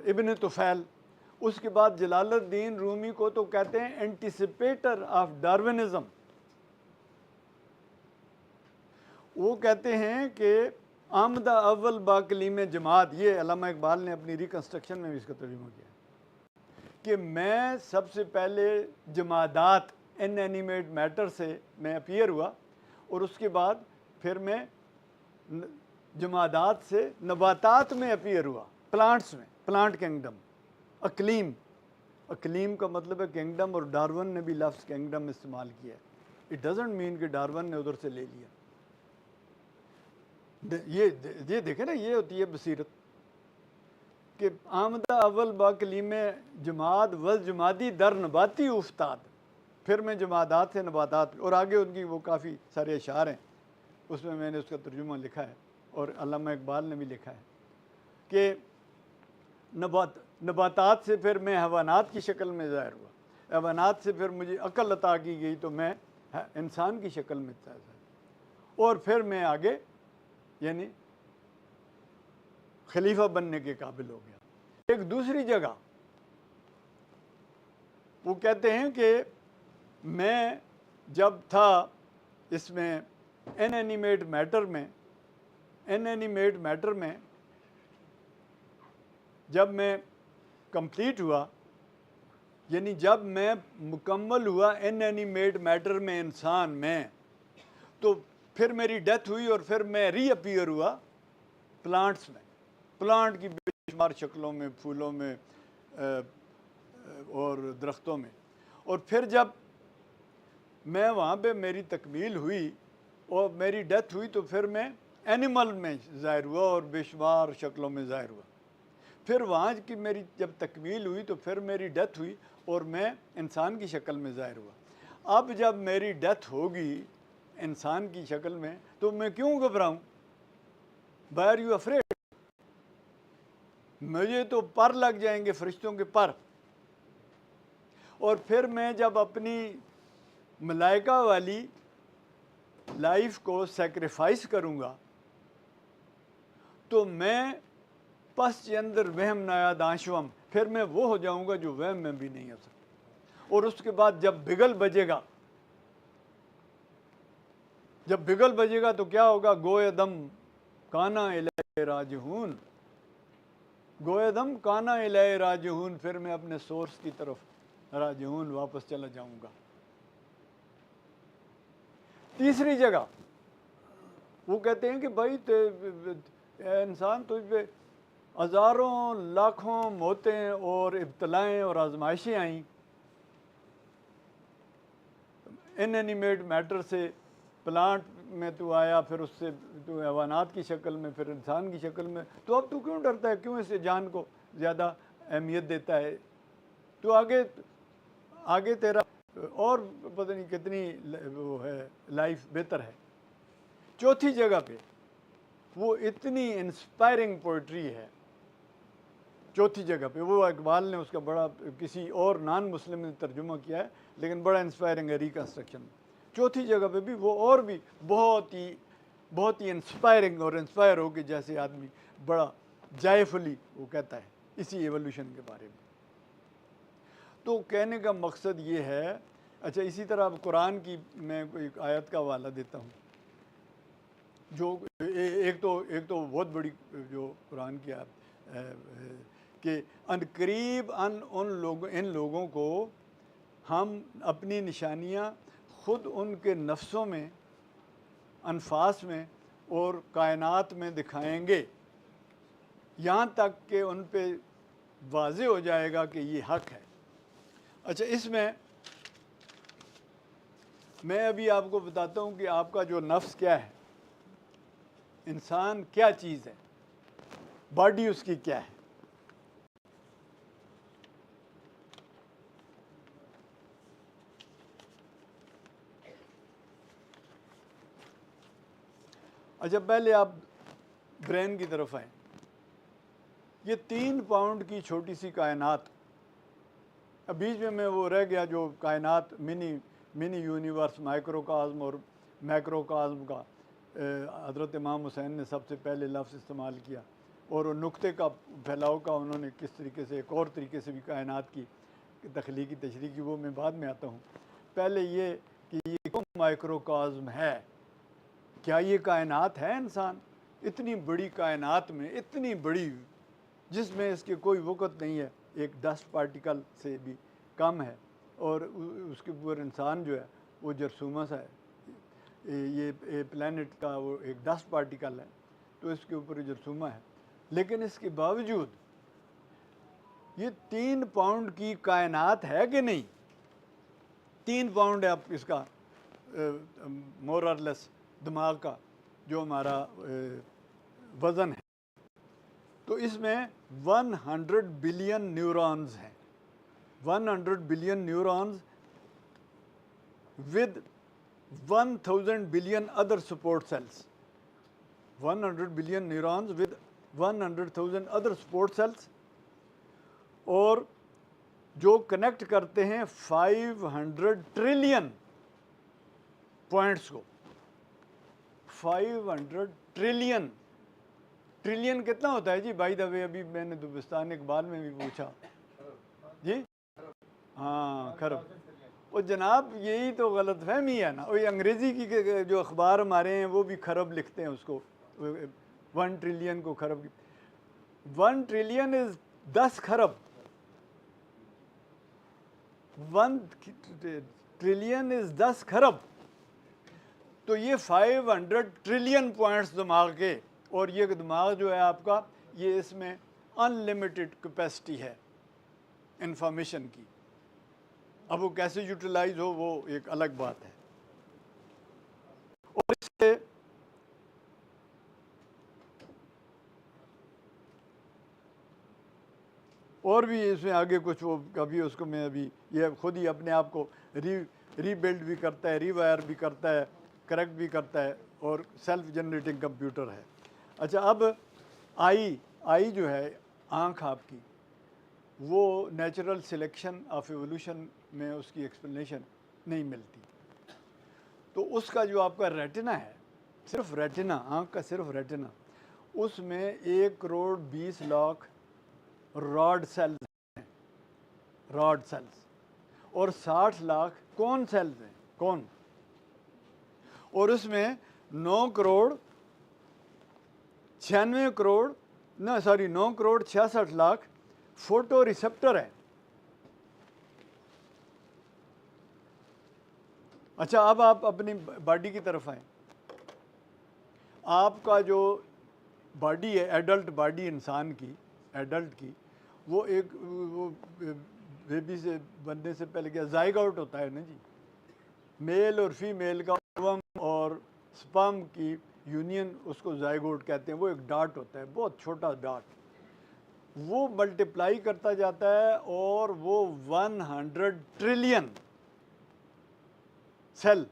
इब्न तुफैल, उसके बाद जलालुद्दीन रूमी को तो कहते हैं एंटिसिपेटर ऑफ डार्विनिज्म। वो कहते हैं कि आमदा अव्वल बाकलीम जमात, ये अल्लामा इकबाल ने अपनी रिकन्स्ट्रक्शन में भी इसका तर्जुमा किया कि मैं सबसे पहले जमादात इनएनिमेट मैटर से मैं अपीयर हुआ और उसके बाद फिर मैं जमादात से नबातात में अपीयर हुआ, प्लांट्स में, प्लांट किंगडम। अकलीम, अकलीम का मतलब है किंगडम, और डार्विन ने भी लफ्ज़ किंगडम इस्तेमाल किया है। इट डजंट मीन कि डार्विन ने उधर से ले लिया। ये देखें ना, ये होती है बसीरत कि आमदा अव्वल बाकलीम जमात वल जमादी दर नबाती उफ्ताद, फिर मैं जमादात से नबातात, और आगे उनकी वो काफ़ी सारे अशार हैं, उसमें मैंने उसका तर्जुमा लिखा है और अल्लामा इकबाल ने भी लिखा है कि नबातात से फिर मैं हैवानात की शक्ल में ज़ाहिर हुआ, हैवानात से फिर मुझे अक्ल अता की गई तो मैं इंसान की शक्ल में ज़ाहिर, और फिर मैं आगे यानी खलीफा बनने के काबिल हो गया। एक दूसरी जगह वो कहते हैं कि मैं जब था इसमें इनएनिमेट मैटर में जब मैं कंप्लीट हुआ, यानी जब मैं मुकम्मल हुआ इनएनिमेट मैटर में, इंसान में, तो फिर मेरी डेथ हुई और फिर मैं रीअपीयर हुआ प्लांट्स में, प्लांट की बेशुमार शक्लों में, फूलों में और दरख्तों में। और फिर जब मैं वहाँ पे मेरी तकमील हुई और मेरी डेथ हुई तो फिर मैं एनिमल में ज़ाहिर हुआ और बेशुमार शक्लों में ज़ाहिर हुआ। फिर वहाँ की मेरी जब तकमील हुई तो फिर मेरी डेथ हुई और मैं इंसान की शक्ल में ज़ाहिर हुआ। अब जब मेरी डेथ होगी इंसान की शक्ल में तो मैं क्यों घबराऊँ? Why are you afraid? मुझे तो पर लग जाएंगे, फरिश्तों के पर। और फिर मैं जब अपनी मलाइका वाली लाइफ को सेक्रीफाइस करूँगा तो मैं पस के अंदर वहम नया दाशवम, फिर मैं वो हो जाऊँगा जो वहम में भी नहीं हो सकता। और उसके बाद जब बिगल बजेगा तो क्या होगा? गोयदम काना इलाए राजहून, गोयदम काना इलाए राजहून, फिर मैं अपने सोर्स की तरफ राजहून वापस चला जाऊँगा। तीसरी जगह वो कहते हैं कि भाई इंसान तुझ पे हज़ारों लाखों मौतें और इब्तलाएँ और आजमाइशें आईं, इनएनिमेट मैटर से प्लांट में तू आया, फिर उससे तू हैवानात की शक्ल में, फिर इंसान की शक्ल में, तो अब तू क्यों डरता है? क्यों इस जान को ज़्यादा अहमियत देता है? तो आगे तेरा और पता नहीं कितनी वो है लाइफ बेहतर है। चौथी जगह पे वो इतनी इंस्पायरिंग पोइट्री है, चौथी जगह पे वो इकबाल ने उसका बड़ा किसी और नॉन मुस्लिम ने तर्जुमा किया है, लेकिन बड़ा इंस्पायरिंग है रिकन्स्ट्रक्शन में। चौथी जगह पे भी वो और भी बहुत ही इंस्पायरिंग और इंस्पायर हो कि जैसे आदमी बड़ा जायफुली वो कहता है इसी एवोल्यूशन के बारे में। तो कहने का मकसद ये है। अच्छा, इसी तरह अब कुरान की मैं कोई आयत का हवाला देता हूँ जो एक तो बहुत बड़ी जो कुरान की आयत कि अनकरीब इन लोगों को हम अपनी निशानियाँ ख़ुद उनके नफ्सों में, अनफास में और कायनात में दिखाएंगे, यहाँ तक कि उन पे वाज़े हो जाएगा कि ये हक़ है। अच्छा, इसमें मैं अभी आपको बताता हूँ कि आपका जो नफ्स क्या है, इंसान क्या चीज़ है, बॉडी उसकी क्या है। अच्छा, पहले आप ब्रेन की तरफ आए। ये 3 पाउंड की छोटी सी कायनात, अब बीच में वो रह गया जो कायनात मिनी यूनिवर्स, माइक्रोकास्म और मैक्रोकास्म का हज़रत इमाम हुसैन ने सबसे पहले लफ्ज़ इस्तेमाल किया, और नुक्ते का फैलाव का उन्होंने किस तरीके से, एक और तरीके से भी कायनात की तख्लीकी तशरीह की, वो मैं बाद में आता हूँ। पहले ये कि ये क्यों माइक्रोकास्म है, क्या ये कायनात है इंसान? इतनी बड़ी कायनात में, इतनी बड़ी, जिसमें इसके कोई वक़्त नहीं है, एक डस्ट पार्टिकल से भी कम है, और उसके ऊपर इंसान जो है वो जरसूमा सा है। ये प्लैनेट का वो एक डस्ट पार्टिकल है, तो इसके ऊपर जरसूमा है। लेकिन इसके बावजूद ये 3 पाउंड की कायनात है कि नहीं? 3 पाउंड है आप इसका मोर और लेस दिमाग का जो हमारा वज़न है। तो इसमें 100 बिलियन न्यूरॉन्स हैं, 100 billion neurons with 1000 billion other support cells, 100 billion neurons with 100,000 other support cells, और जो कनेक्ट करते हैं 500 ट्रिलियन पॉइंट्स को। 500 ट्रिलियन, ट्रिलियन कितना होता है जी? बाय द वे, अभी मैंने दुबिस्तान इकबाल में भी पूछा जी, हाँ खरब। और जनाब यही तो गलत फहमी है ना, वही अंग्रेज़ी की जो अखबार हमारे हैं वो भी खरब लिखते हैं उसको, 1 ट्रिलियन को खरब। 1 ट्रिलियन इज़ 10 खरब, 1 ट्रिलियन इज़ 10 खरब। तो ये 500 ट्रिलियन पॉइंट्स दिमाग के, और ये दिमाग जो है आपका, ये इसमें अनलिमिटेड कैपेसिटी है इंफॉर्मेशन की। अब वो कैसे यूटिलाइज हो वो एक अलग बात है। और इससे और भी इसमें आगे कुछ वो कभी उसको मैं अभी, ये खुद ही अपने आप को रीबिल्ड भी करता है, रीवायर भी करता है, करेक्ट भी करता है, और सेल्फ जनरेटिंग कंप्यूटर है। अच्छा, अब आई जो है आँख आपकी, वो नेचुरल सिलेक्शन ऑफ एवोल्यूशन में उसकी एक्सप्लेनेशन नहीं मिलती। तो उसका जो आपका रेटिना है, सिर्फ रेटिना, आँख का सिर्फ रेटिना, उसमें 1 करोड़ 20 लाख रॉड सेल्स हैं, रॉड सेल्स, और 60 लाख कौन सेल्स हैं, कौन, और उसमें 9 करोड़ 66 लाख फोटो रिसेप्टर है। अच्छा, अब आप अपनी बॉडी की तरफ आए। आपका जो बॉडी है, एडल्ट बॉडी इंसान की, एडल्ट की, वो एक वो बेबी से बनने से पहले क्या जाइगोट होता है ना जी, मेल और फीमेल का ओवम और स्पर्म की यूनियन, उसको जाइगोट कहते हैं। वो एक डाट होता है, बहुत छोटा डाट, वो मल्टीप्लाई करता जाता है, और वो 100 ट्रिलियन सेल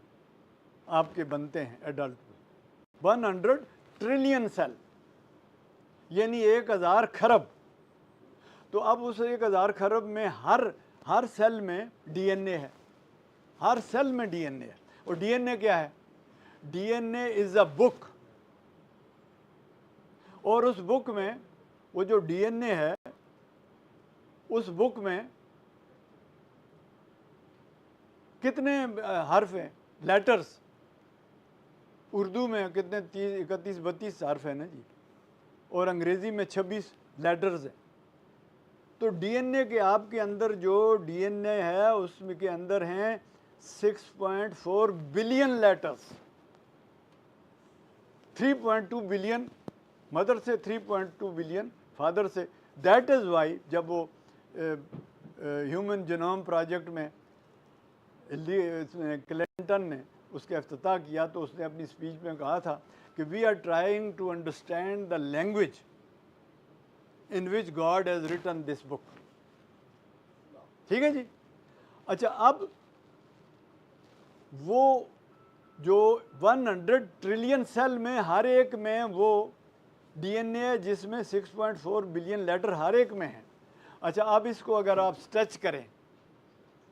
आपके बनते हैं एडल्ट में, 100 ट्रिलियन सेल, यानी 1000 खरब। तो अब उस 1000 खरब में हर सेल में डीएनए है, हर सेल में डीएनए है। और डीएनए क्या है? डीएनए इज़ अ बुक, और उस बुक में, वो जो डीएनए है, उस बुक में कितने हर्फ हैं, लेटर्स? उर्दू में कितने, 31-32 हर्फ है ना जी, और अंग्रेज़ी में 26 लेटर्स हैं। तो डीएनए के आपके अंदर जो डीएनए है, उसमें के अंदर हैं 6.4 बिलियन लेटर्स, 3.2 बिलियन मदर से, 3.2 बिलियन फादर से। दैट इज़ वाई जब वो ह्यूमन जीनोम प्रोजेक्ट में क्लिंटन ने उसका इफ्तिताह किया तो उसने अपनी स्पीच में कहा था कि we are trying to understand the language in which God has written this book. ठीक है जी। अच्छा, अब वो जो 100 ट्रिलियन सेल में हर एक में वो डीएनए है जिसमें 6.4 बिलियन लेटर हर एक में है। अच्छा, अब इसको अगर आप स्ट्रेच करें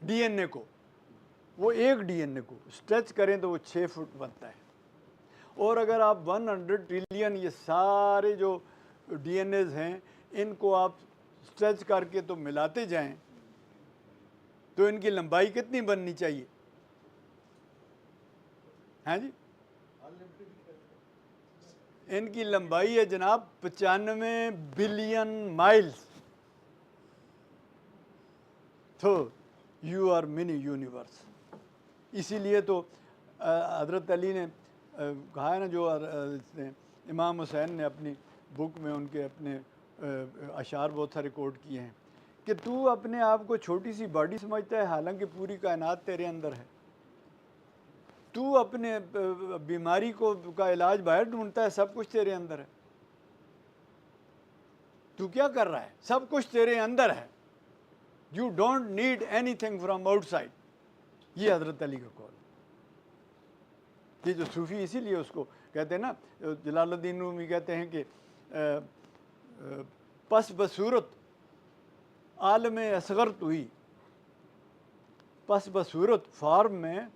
डीएनए को, वो एक डीएनए को स्ट्रेच करें तो वो 6 फुट बनता है। और अगर आप 100 ट्रिलियन ये सारे जो डीएनएज हैं इनको आप स्ट्रेच करके तो मिलाते जाएं तो इनकी लंबाई कितनी बननी चाहिए? हैं जी, इनकी लंबाई है जनाब 95 बिलियन माइल्स। तो यू आर मिनी यूनिवर्स। इसीलिए तो हज़रत अली ने कहा है ना, जो इमाम हुसैन ने अपनी बुक में उनके अपने अशार बहुत सारे कोट किए हैं कि तू अपने आप को छोटी सी बॉडी समझता है हालांकि पूरी कायनात तेरे अंदर है। तू अपने बीमारी को का इलाज बाहर ढूंढता है, सब कुछ तेरे अंदर है। तू क्या कर रहा है? सब कुछ तेरे अंदर है। You don't need anything from outside. ये हज़रत अली का कौल। ये जो सूफ़ी इसीलिए उसको कहते हैं ना, जलालुद्दीन रूमी कहते हैं कि पस बसूरत आलम असगर तू ही, पस बसूरत फॉर्म में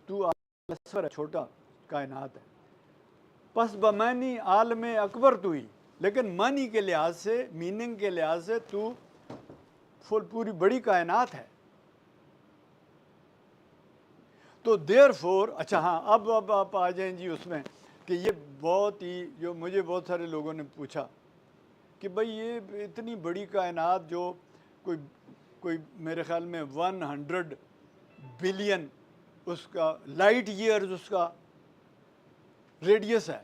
तू असगर छोटा कायनात है, पस बमानी आलम अकबर तू ही, लेकिन मानी के लिहाज से, मीनिंग के लिहाज से तू पूरी बड़ी कायनात है। तो देयरफॉर, अच्छा हाँ, अब आप आ जाएं जी उसमें कि ये बहुत ही, जो मुझे बहुत सारे लोगों ने पूछा कि भाई ये इतनी बड़ी कायनात जो कोई मेरे ख्याल में 100 बिलियन उसका लाइट ईयर्स उसका रेडियस है,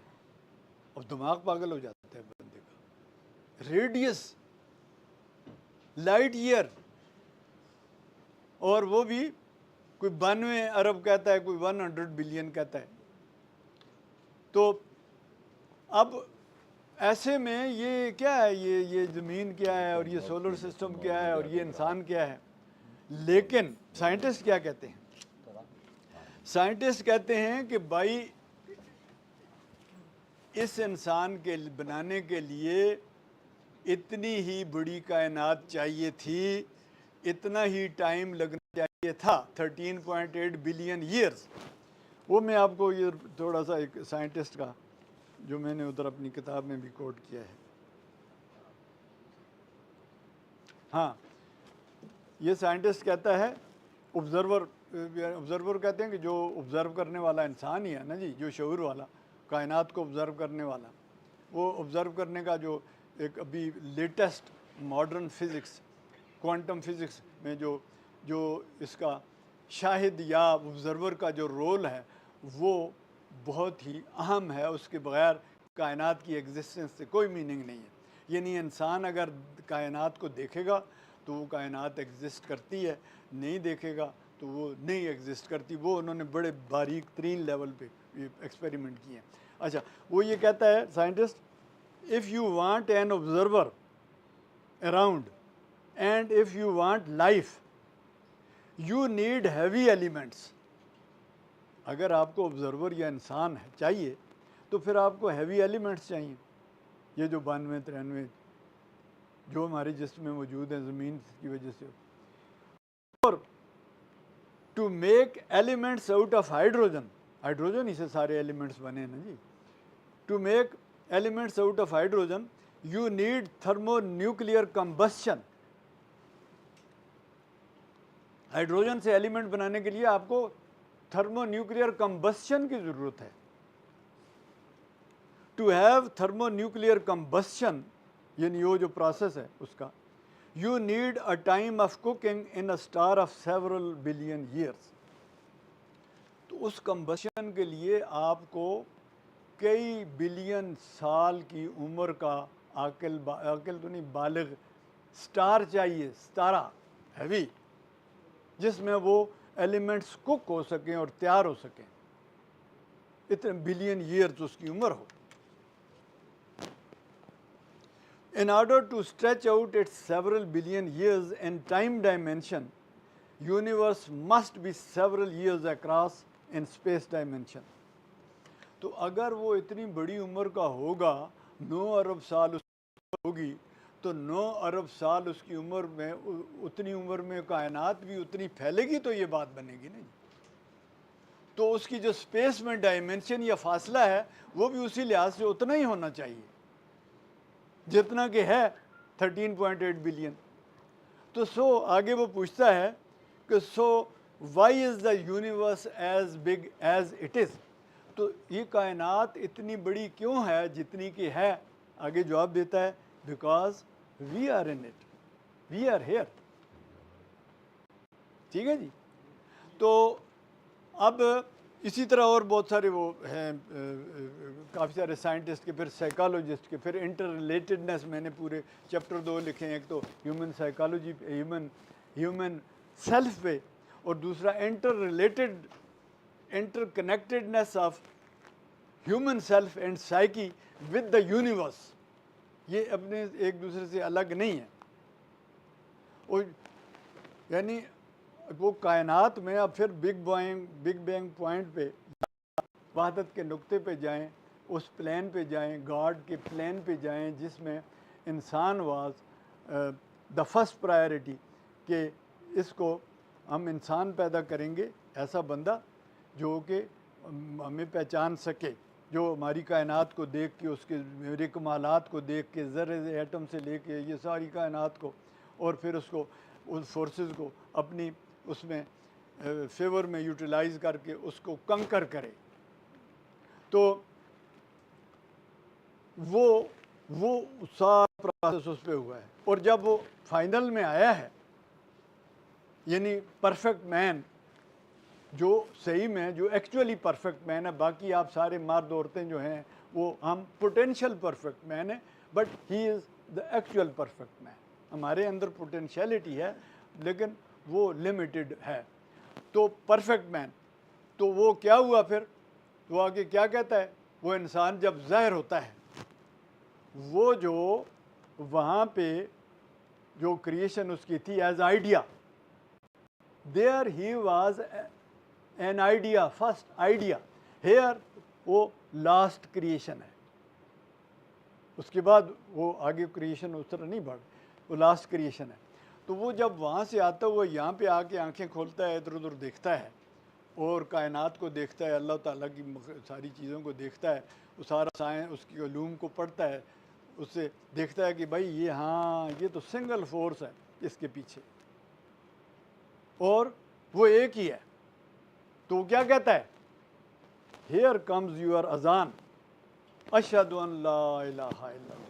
और दिमाग पागल हो जाता है बंदे का। रेडियस लाइट ईयर, और वो भी कोई 92 अरब कहता है, कोई 100 बिलियन कहता है। तो अब ऐसे में ये क्या है, ये ज़मीन क्या है, और ये सोलर सिस्टम क्या है, और ये इंसान क्या है? लेकिन साइंटिस्ट क्या कहते हैं? साइंटिस्ट कहते हैं कि भाई इस इंसान के बनाने के लिए इतनी ही बड़ी कायनात चाहिए थी, इतना ही टाइम लगना चाहिए था, 13.8 बिलियन ईयर्स। वो मैं आपको ये थोड़ा सा एक साइंटिस्ट का जो मैंने उधर अपनी किताब में भी कोट किया है। हाँ, ये साइंटिस्ट कहता है, ऑब्जर्वर कहते हैं कि जो ऑब्ज़र्व करने वाला इंसान ही है ना जी, जो शऊर वाला, कायनात को ऑब्ज़र्व करने वाला, वो ऑब्ज़र्व करने का जो एक अभी latest modern physics, quantum physics में जो इसका शाहिद या ऑब्ज़र्वर का जो रोल है वो बहुत ही अहम है। उसके बगैर कायनात की एग्जिस्टेंस से कोई मीनिंग नहीं है। यानी इंसान अगर कायनात को देखेगा तो वो कायनात एग्जिस्ट करती है, नहीं देखेगा तो वो नहीं एग्जिस्ट करती। वो उन्होंने बड़े बारीक तरीन लेवल पे एक्सपेरिमेंट किए हैं। अच्छा, वो ये कहता है scientist, if you want an observer around and if you want life you need heavy elements. अगर आपको ऑब्ज़र्वर या इंसान है चाहिए तो फिर आपको हैवी एलिमेंट्स चाहिए। ये जो 92-93 जो हमारे जिस्म में मौजूद हैं ज़मीन की वजह से। और to make elements out of hydrogen, hydrogen ही से सारे एलिमेंट्स बने हैं ना जी। To make elements out of hydrogen you need thermonuclear combustion. Hydrogen से एलिमेंट बनाने के लिए आपको थर्मोन्यूक्लियर कंबस्शन की ज़रूरत है। टू हैव थर्मोन्यूक्लियर कंबस्शन, यानी वो जो प्रोसेस है उसका, you need a time of cooking in a star of several billion years. तो उस कंबशन के लिए आपको कई बिलियन साल की उम्र का आकिल तो नहीं, बालिग स्टार चाहिए, स्टारा हैवी, जिसमें वो एलिमेंट्स कुक हो सकें और तैयार हो सकें, इतने बिलियन ईयर्स उसकी उम्र हो। In order to stretch out its several billion years in time dimension, universe must be several years across in space dimension. तो अगर वो इतनी बड़ी उम्र का होगा, 9 अरब साल उसकी होगी, तो 9 अरब साल उसकी उम्र में, उतनी उम्र में कायनात भी उतनी फैलेगी, तो ये बात बनेगी नहीं। तो उसकी जो स्पेस में डायमेंशन या फासला है वो भी उसी लिहाज से उतना ही होना चाहिए जितना कि है 13.8 बिलियन। तो आगे वो पूछता है कि why is the universe as big as it is, तो ये कायनात इतनी बड़ी क्यों है जितनी कि है। आगे जवाब देता है because we are in it, we are here. ठीक है जी। तो अब इसी तरह और बहुत सारे वो हैं, काफ़ी सारे साइंटिस्ट के, फिर साइकोलॉजिस्ट के, फिर इंटर रिलेटेडनेस मैंने पूरे चैप्टर 2 लिखे हैं। एक तो ह्यूमन साइकोलॉजी, ह्यूमन सेल्फ पे, और दूसरा inter connectedness of human self and psyche with the universe. ये अपने एक दूसरे से अलग नहीं है। और यानी वो कायनात में अब फिर बिग बैंग पॉइंट पे, वहदत के नुक्ते पे जाएं, उस प्लान पे जाएं, गॉड के प्लान पे जाएं, जिसमें इंसान वाज द फर्स्ट प्रायोरिटी, कि इसको हम इंसान पैदा करेंगे, ऐसा बंदा जो कि हमें पहचान सके, जो हमारी कायनात को देख के, उसके मेरे कमालात को देख के, ज़र्रे एटम से लेके ये सारी कायनात को, और फिर उसको, उस फोर्सेस को अपनी उसमें फेवर में यूटिलाइज़ करके उसको कंकर करे। तो वो सारा प्रोसेस उस पर हुआ है। और जब वो फाइनल में आया है, यानी परफेक्ट मैन, जो सही में, जो एक्चुअली परफेक्ट मैन है, बाकी आप सारे मर्द औरतें जो हैं वो हम पोटेंशियल परफेक्ट मैन है, but he is the actual perfect man. हमारे अंदर पोटेंशियलिटी है लेकिन वो लिमिटेड है। तो परफेक्ट मैन, तो वो क्या हुआ फिर, वो आगे क्या कहता है, वो इंसान जब ज़ाहिर होता है, वो जो वहाँ पे जो क्रिएशन उसकी थी as idea, there he was an idea, first idea, here वो लास्ट क्रिएशन है। उसके बाद वो आगे क्रिएशन उस तरह नहीं बढ़, वो लास्ट क्रिएशन है। तो वो जब वहाँ से आता हुआ यहाँ पे आके आंखें खोलता है, इधर उधर देखता है और कायनात को देखता है, अल्लाह ताला की सारी चीज़ों को देखता है, वो सारा साइंस उसकी उलूम को पढ़ता है, उससे देखता है कि भाई ये, हाँ ये तो सिंगल फोर्स है इसके पीछे, और वो एक ही है। तो क्या कहता है, हियर कम्स यूर अजान, अशहदु अन ला इलाहा इल्लल्लाह।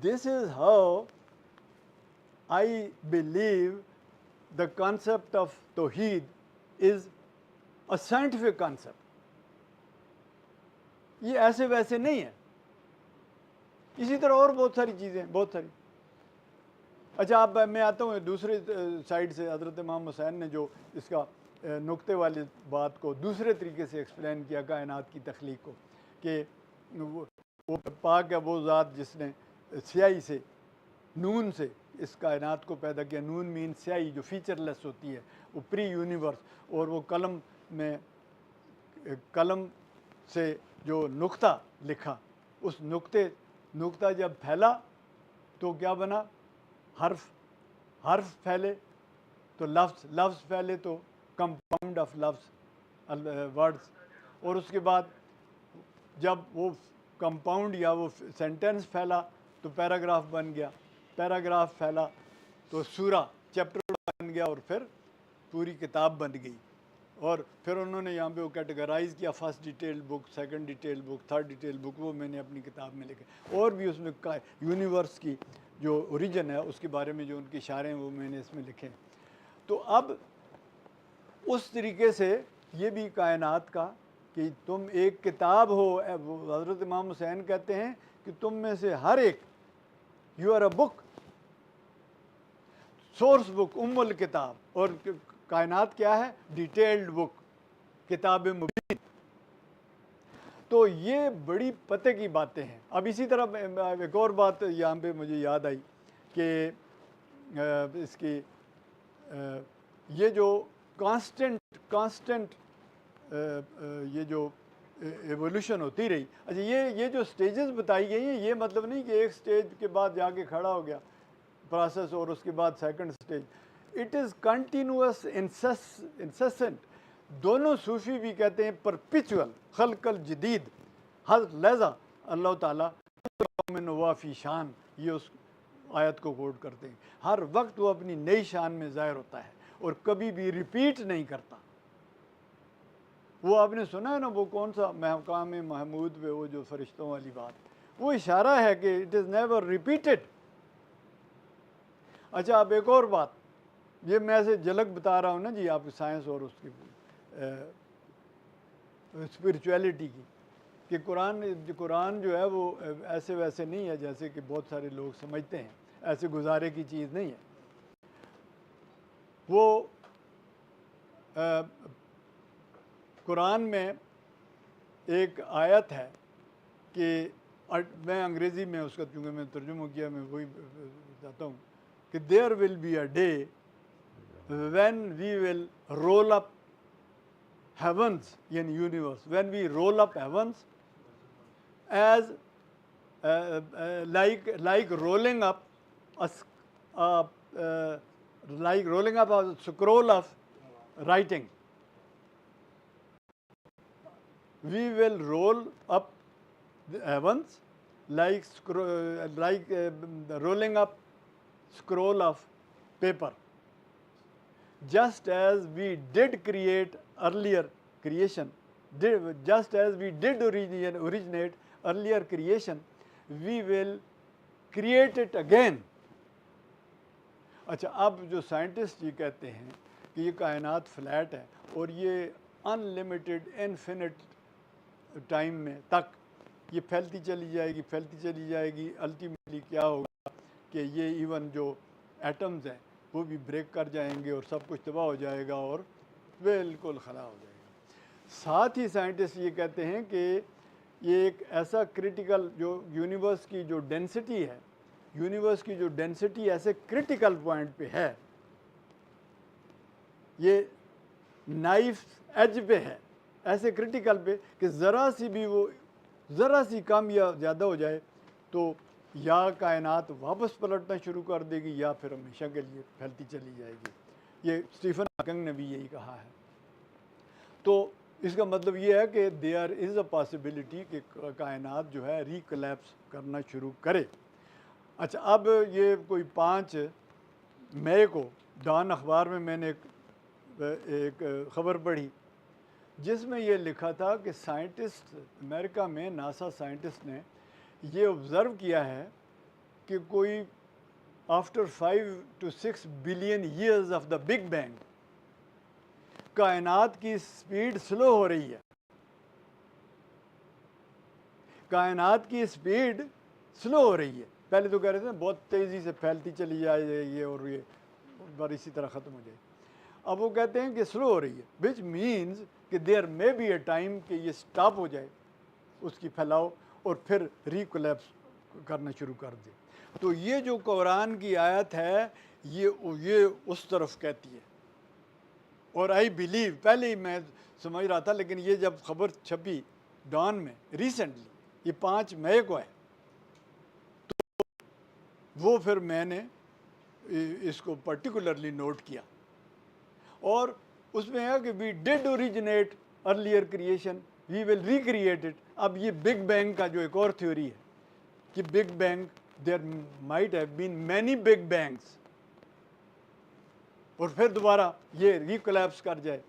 This is how I believe the concept of Tawheed is a scientific concept. ये ऐसे वैसे नहीं है। इसी तरह और बहुत सारी चीज़ें, बहुत सारी। अच्छा, अब मैं आता हूँ दूसरे साइड से। हज़रत इमाम हुसैन ने जो इसका नुक्ते वाली बात को दूसरे तरीके से एक्सप्लेन किया, कायनात की तख्लीक को, कि वो पाक है वो ज़ात जिसने स्याही से, नून से इस कायनात को पैदा किया। नून मीन स्याही जो फीचरलेस होती है, वो प्री यूनिवर्स। और वो कलम में, कलम से जो नुक्ता लिखा, उस नुक्ता जब फैला तो क्या बना, हर्फ फैले तो लफ्ज़ फैले तो कंपाउंड ऑफ वर्ड्स, और उसके बाद जब वो कंपाउंड या वो सेंटेंस फैला तो पैराग्राफ बन गया, पैराग्राफ फैला तो सूरा, चैप्टर बन गया, और फिर पूरी किताब बन गई। और फिर उन्होंने यहाँ पे वो कैटेगराइज़ किया, first detail book, second detail book, third detail book, वो मैंने अपनी किताब में लिखे। और भी उसमें यूनिवर्स की जो ओरिजिन है उसके बारे में जो उनके इशारे हैं वो मैंने इसमें लिखे। तो अब उस तरीके से ये भी कायनात का कि तुम एक किताब हो। हज़रत इमाम हुसैन कहते हैं कि तुम में से हर एक, you are a book, source book, उम्मुल किताब। और कायनात क्या है? डिटेल्ड बुक, किताब मुबीन। तो ये बड़ी पते की बातें हैं। अब इसी तरह एक और बात यहाँ पे मुझे याद आई कि इसकी ये जो कांस्टेंट ये जो एवोल्यूशन होती रही। अच्छा, ये जो स्टेजेस बताई गई हैं, ये मतलब नहीं कि एक स्टेज के बाद जाके खड़ा हो गया प्रोसेस और उसके बाद second stage. It is continuous, incessant. दोनों सूफ़ी भी कहते हैं परपिचुअल, खलकल जदीद, हर लहजा अल्लाह ताला में वाफ़ी शान, ये उस आयत को कोट करते हैं। हर वक्त वो अपनी नई शान में ज़ाहिर होता है और कभी भी रिपीट नहीं करता। वो आपने सुना है ना, वो कौन सा महकाम महमूद पे वो जो फरिश्तों वाली बात, वो इशारा है कि इट इज़ नेवर रिपीटेड। अच्छा, अब एक और बात, ये मैं ऐसे झलक बता रहा हूँ ना जी आपकी साइंस और उसकी स्पिरिचुअलिटी की, कि कुरान जो है वो ऐसे वैसे नहीं है जैसे कि बहुत सारे लोग समझते हैं, ऐसे गुजारे की चीज़ नहीं है। वो कुरान में एक आयत है कि मैं अंग्रेज़ी में उसका चूँकि मैं तर्जुमा किया, मैं वही बताता हूँ कि there will be a day when we will roll up heavens in universe, when we roll up heavens as like rolling up a like rolling up a scroll of writing. We will roll up the heavens like rolling up scroll of paper, just as we did create earlier creation, just as we did originate earlier creation, we will create it again. अच्छा, अब जो scientist ये कहते हैं कि ये कायनात flat है और ये अनलिमिटेड इन्फिनिट टाइम में तक ये फैलती चली जाएगी। अल्टीमेटली क्या होगा कि ये इवन जो एटम्स हैं वो भी ब्रेक कर जाएंगे और सब कुछ तबाह हो जाएगा और बिल्कुल खला हो जाएगा। साथ ही साइंटिस्ट ये कहते हैं कि ये एक ऐसा क्रिटिकल जो यूनिवर्स की जो डेंसिटी है, यूनिवर्स की जो डेंसिटी ऐसे क्रिटिकल पॉइंट पे है, ये नाइफ एज पे है, ऐसे क्रिटिकल पे कि ज़रा सी कम या ज़्यादा हो जाए तो या कायनात वापस पलटना शुरू कर देगी या फिर हमेशा के लिए फैलती चली जाएगी। ये स्टीफन हॉकिंग ने भी यही कहा है। तो इसका मतलब ये है कि देयर इज़ अ पॉसिबिलिटी कि कायनात जो है रिकोलैप्स करना शुरू करे। अच्छा, अब ये कोई 5 मई को डॉन अखबार में मैंने एक ख़बर पढ़ी जिसमें ये लिखा था कि साइंटिस्ट अमेरिका में, नासा साइंटिस्ट ने ये ऑब्ज़र्व किया है कि कोई after 5 to 6 billion years of the big bang कायनात की स्पीड स्लो हो रही है। कायनात की स्पीड स्लो हो रही है। पहले तो कह रहे थे बहुत तेज़ी से फैलती चली जाएगी और ये बार इसी तरह ख़त्म हो जाएगी। अब वो कहते हैं कि स्लो हो रही है, विच मीन्स कि there may be a time कि ये स्टॉप हो जाए उसकी फैलाव और फिर रिकोलैप्स करना शुरू कर दे। तो ये जो कुरान की आयत है ये उस तरफ कहती है। और आई बिलीव, पहले ही मैं समझ रहा था, लेकिन ये जब खबर छपी डॉन में रिसेंटली, ये 5 मई को है, तो वो फिर मैंने इसको पर्टिकुलरली नोट किया। और उसमें है कि we did originate earlier creation, we will recreate it. अब ये बिग बैंग का जो एक और थ्योरी है कि big bang, there might have been many big bangs, और फिर दोबारा ये रिकोलैप्स कर जाए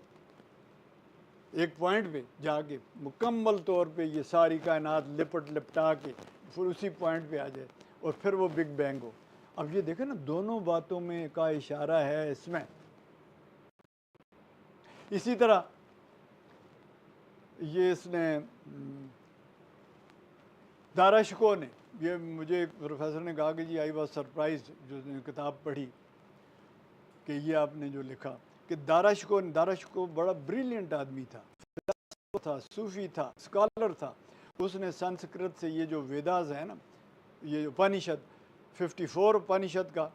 एक पॉइंट पे जाके, मुकम्मल तौर पे ये सारी कायनात लिपटा के फिर उसी पॉइंट पे आ जाए और फिर वो बिग बैंग हो। अब ये देखें ना, दोनों बातों में का इशारा है इसमें इसी तरह ये इसने दाराशिको ने, ये मुझे प्रोफेसर ने कहा कि जी आई वॉज सरप्राइज जो किताब पढ़ी कि ये आपने जो लिखा कि दाराशिको बड़ा ब्रिलियंट आदमी था, सूफी था, स्कॉलर था। उसने संस्कृत से ये जो वेदास है ना, ये उपनिषद 54 उपनिषद का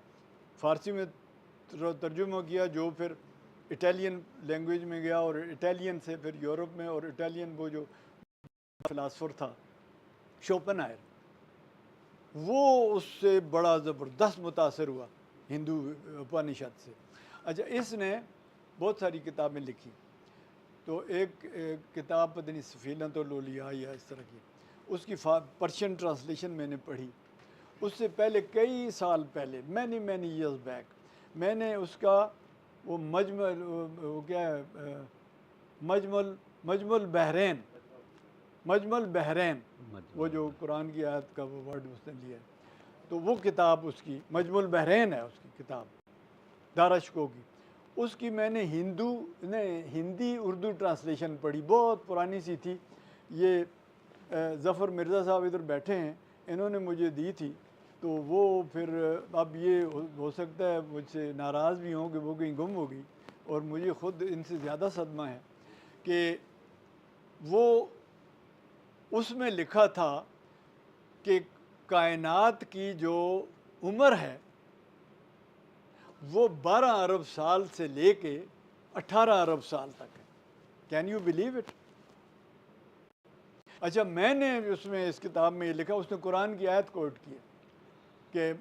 फ़ारसी में तर्जुमा किया, जो फिर इटालियन लैंग्वेज में गया और इटालियन से फिर यूरोप में, और इटालियन वो जो फिलासफर था शोपेनहायर, वो उससे बड़ा ज़बरदस्त मुतासर हुआ हिंदू उपनिषद से। अच्छा, इसने बहुत सारी किताबें लिखी, तो एक किताब पता नहीं सफ़ीनत लोलिया या इस तरह की, उसकी पर्शियन ट्रांसलेशन मैंने पढ़ी। उससे पहले कई साल पहले, मैनी ईयर्स बैक, मैंने उसका वो मजमुल बहरैन, वो जो कुरान की आयत का वो वर्ड उसने लिया है, तो वो किताब उसकी मजमुल बहरैन है, उसकी किताब दाराशिको की। उसकी मैंने हिंदी उर्दू ट्रांसलेशन पढ़ी, बहुत पुरानी सी थी। ये ज़फ़र मिर्ज़ा साहब इधर बैठे हैं, इन्होंने मुझे दी थी, तो वो फिर अब ये हो सकता है मुझसे नाराज़ भी हों कि वो कहीं गुम हो गई, और मुझे ख़ुद इनसे ज़्यादा सदमा है कि वो उसमें लिखा था कि कायनात की जो उम्र है वो 12 अरब साल से लेके 18 अरब साल तक है। Can you believe it? अच्छा, मैंने उसमें इस किताब में ये लिखा, उसने कुरान की आयत कोट की है कि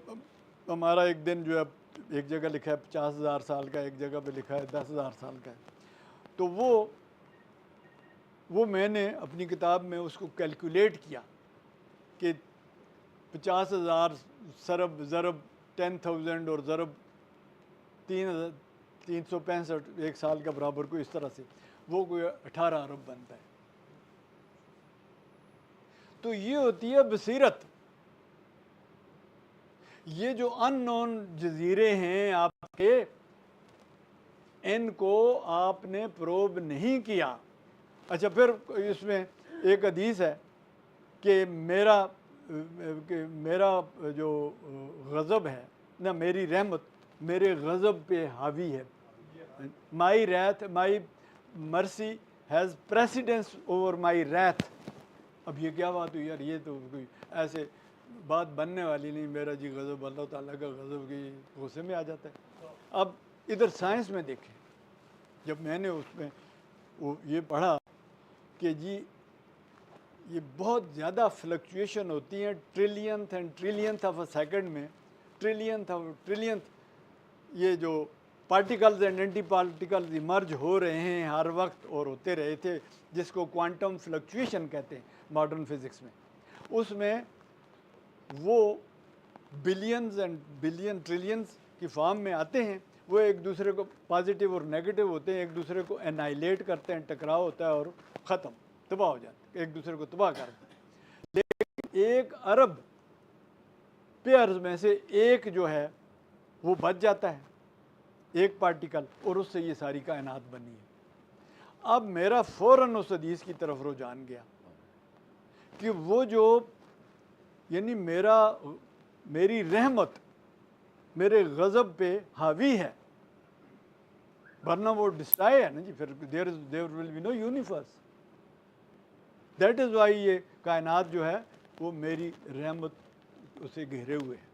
हमारा एक दिन जो है, एक जगह लिखा है 50,000 साल का, एक जगह पे लिखा है 10,000 साल का है। तो वो मैंने अपनी किताब में उसको कैलकुलेट किया कि 50,000 ज़रब 10,000 और ज़रब 365 एक साल का बराबर को, इस तरह से वो कोई 18 अरब बनता है। तो ये होती है बसीरत। ये जो अननोन जजीरे हैं आपके, इनको आपने प्रोब नहीं किया। अच्छा, फिर इसमें एक हदीस है कि मेरा जो गज़ब है ना, मेरी रहमत मेरे गज़ब पे हावी है। My mercy has precedence over my wrath. अब ये क्या बात हुई यार, ये तो कोई ऐसे बात बनने वाली नहीं। मेरा जी गज़ब, अल्लाह ताला का गज़ब की गुस्से में आ जाता है। अब इधर साइंस में देखें, जब मैंने उसमें वो ये पढ़ा कि जी ये बहुत ज़्यादा फ्लक्चुएशन होती हैं, ट्रिलियंथ ऑफ अ सेकंड में, ट्रिलियंथ ये जो particles and anti particles emerge हो रहे हैं हर वक्त और होते रहे थे, जिसको क्वांटम फ्लक्चुएशन कहते हैं मॉडर्न फिज़िक्स में। उसमें वो बिलियंस एंड ट्रिलियंस की फॉर्म में आते हैं। वो एक दूसरे को पॉजिटिव और नेगेटिव होते हैं, एक दूसरे को एनाइलेट करते हैं, टकराव होता है और ख़त्म, तबाह हो जाते हैं, एक दूसरे को तबाह करते हैं। लेकिन 1 अरब पेयर्स में से एक जो है वो बच जाता है, एक पार्टिकल, और उससे ये सारी कायनात बनी है। अब मेरा फ़ौरन उस हदीस की तरफ रुझान गया कि वो जो यानी मेरी रहमत मेरे गज़ब पे हावी है, वरना वो डिस्ट्रॉय है ना जी, फिर there will be no universe. That is why ये कायनात जो है वो मेरी रहमत उसे घेरे हुए है।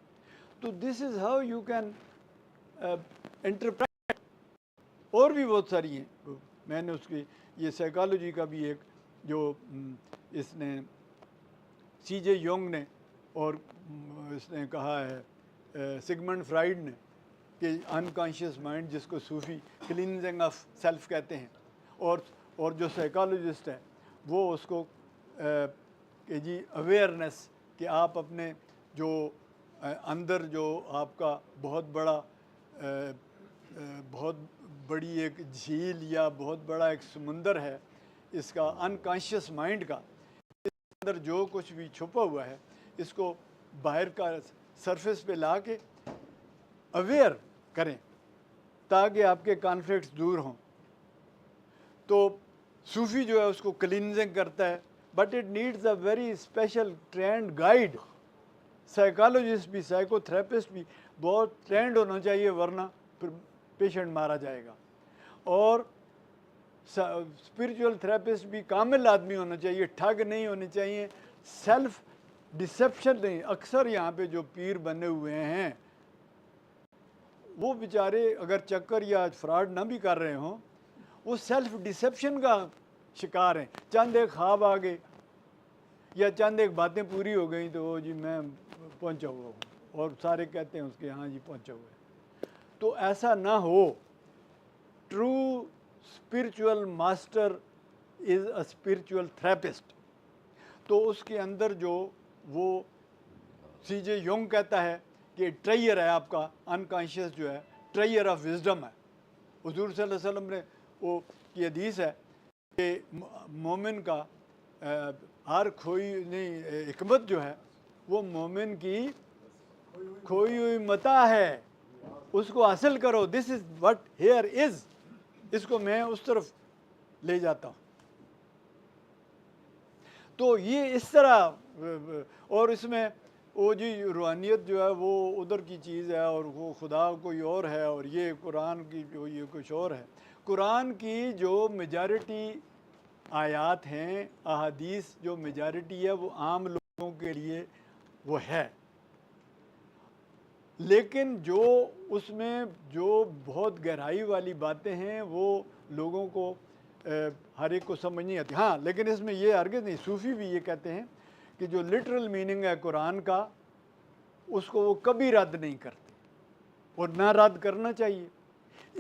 तो this is how you can interpret. और भी बहुत सारी हैं। मैंने उसकी ये साइकोलॉजी का भी एक जो इसने C.J. योंग ने और इसने कहा है सिगमंड फ्राइड ने कि अनकॉन्शियस माइंड, जिसको सूफ़ी क्लींजिंग ऑफ सेल्फ कहते हैं, और जो साइकोलॉजिस्ट है वो उसको कि जी अवेयरनेस, कि आप अपने जो अंदर जो आपका बहुत बड़ी एक झील या बहुत बड़ा एक समुंदर है, इसका अनकॉन्शियस माइंड का, अंदर जो कुछ भी छुपा हुआ है, इसको बाहर का सरफेस पे ला के अवेयर करें ताकि आपके कॉन्फ्लिक्ट्स दूर हों। तो सूफ़ी जो है उसको क्लींजिंग करता है, but it needs a very special trend guide. Psychologist भी, साइकोथेरेपिस्ट भी बहुत ट्रेंड होना चाहिए, वरना फिर पेशेंट मारा जाएगा। और स्पिरिचुअल थेरेपिस्ट भी कामिल आदमी होना चाहिए, ठग नहीं होने चाहिए, सेल्फ डिसेप्शन नहीं। अक्सर यहाँ पे जो पीर बने हुए हैं वो बेचारे अगर चक्कर या फ्रॉड ना भी कर रहे हों, वो सेल्फ डिसेप्शन का शिकार हैं। चंद एक ख्वाब आ गए या चंद एक बातें पूरी हो गई तो वो जी मैं पहुंचा हुआ हूँ, और सारे कहते हैं उसके हाँ जी पहुंचा हुआ है। तो ऐसा ना हो। True spiritual master is a spiritual therapist. तो उसके अंदर जो वो सीजे योंग कहता है कि ट्रेयर है आपका अनकॉन्शियस, जो है ट्रेयर ऑफ विजडम है। हुजूर सल्लल्लाहु अलैहि वसल्लम ने वो की हदीस है कि मोमिन का हर खोई नहीं हिकमत जो है वो मोमिन की खोई हुई मता है, उसको हासिल करो। This is what here is. इसको मैं उस तरफ ले जाता हूँ। तो ये इस तरह, और इसमें वो जी रूहानियत जो है वो उधर की चीज़ है और वो खुदा कोई और है, और ये कुरान की जो ये कुछ और है। कुरान की जो मेजॉरिटी आयात हैं, अहादीस जो मेजॉरिटी है वो आम लोगों के लिए वो है, लेकिन जो उसमें जो बहुत गहराई वाली बातें हैं वो लोगों को हर एक को समझ नहीं आती। हाँ, लेकिन इसमें ये हरगिज़ नहीं, सूफ़ी भी ये कहते हैं कि जो लिटरल मीनिंग है कुरान का उसको वो कभी रद्द नहीं करते, और ना रद्द करना चाहिए।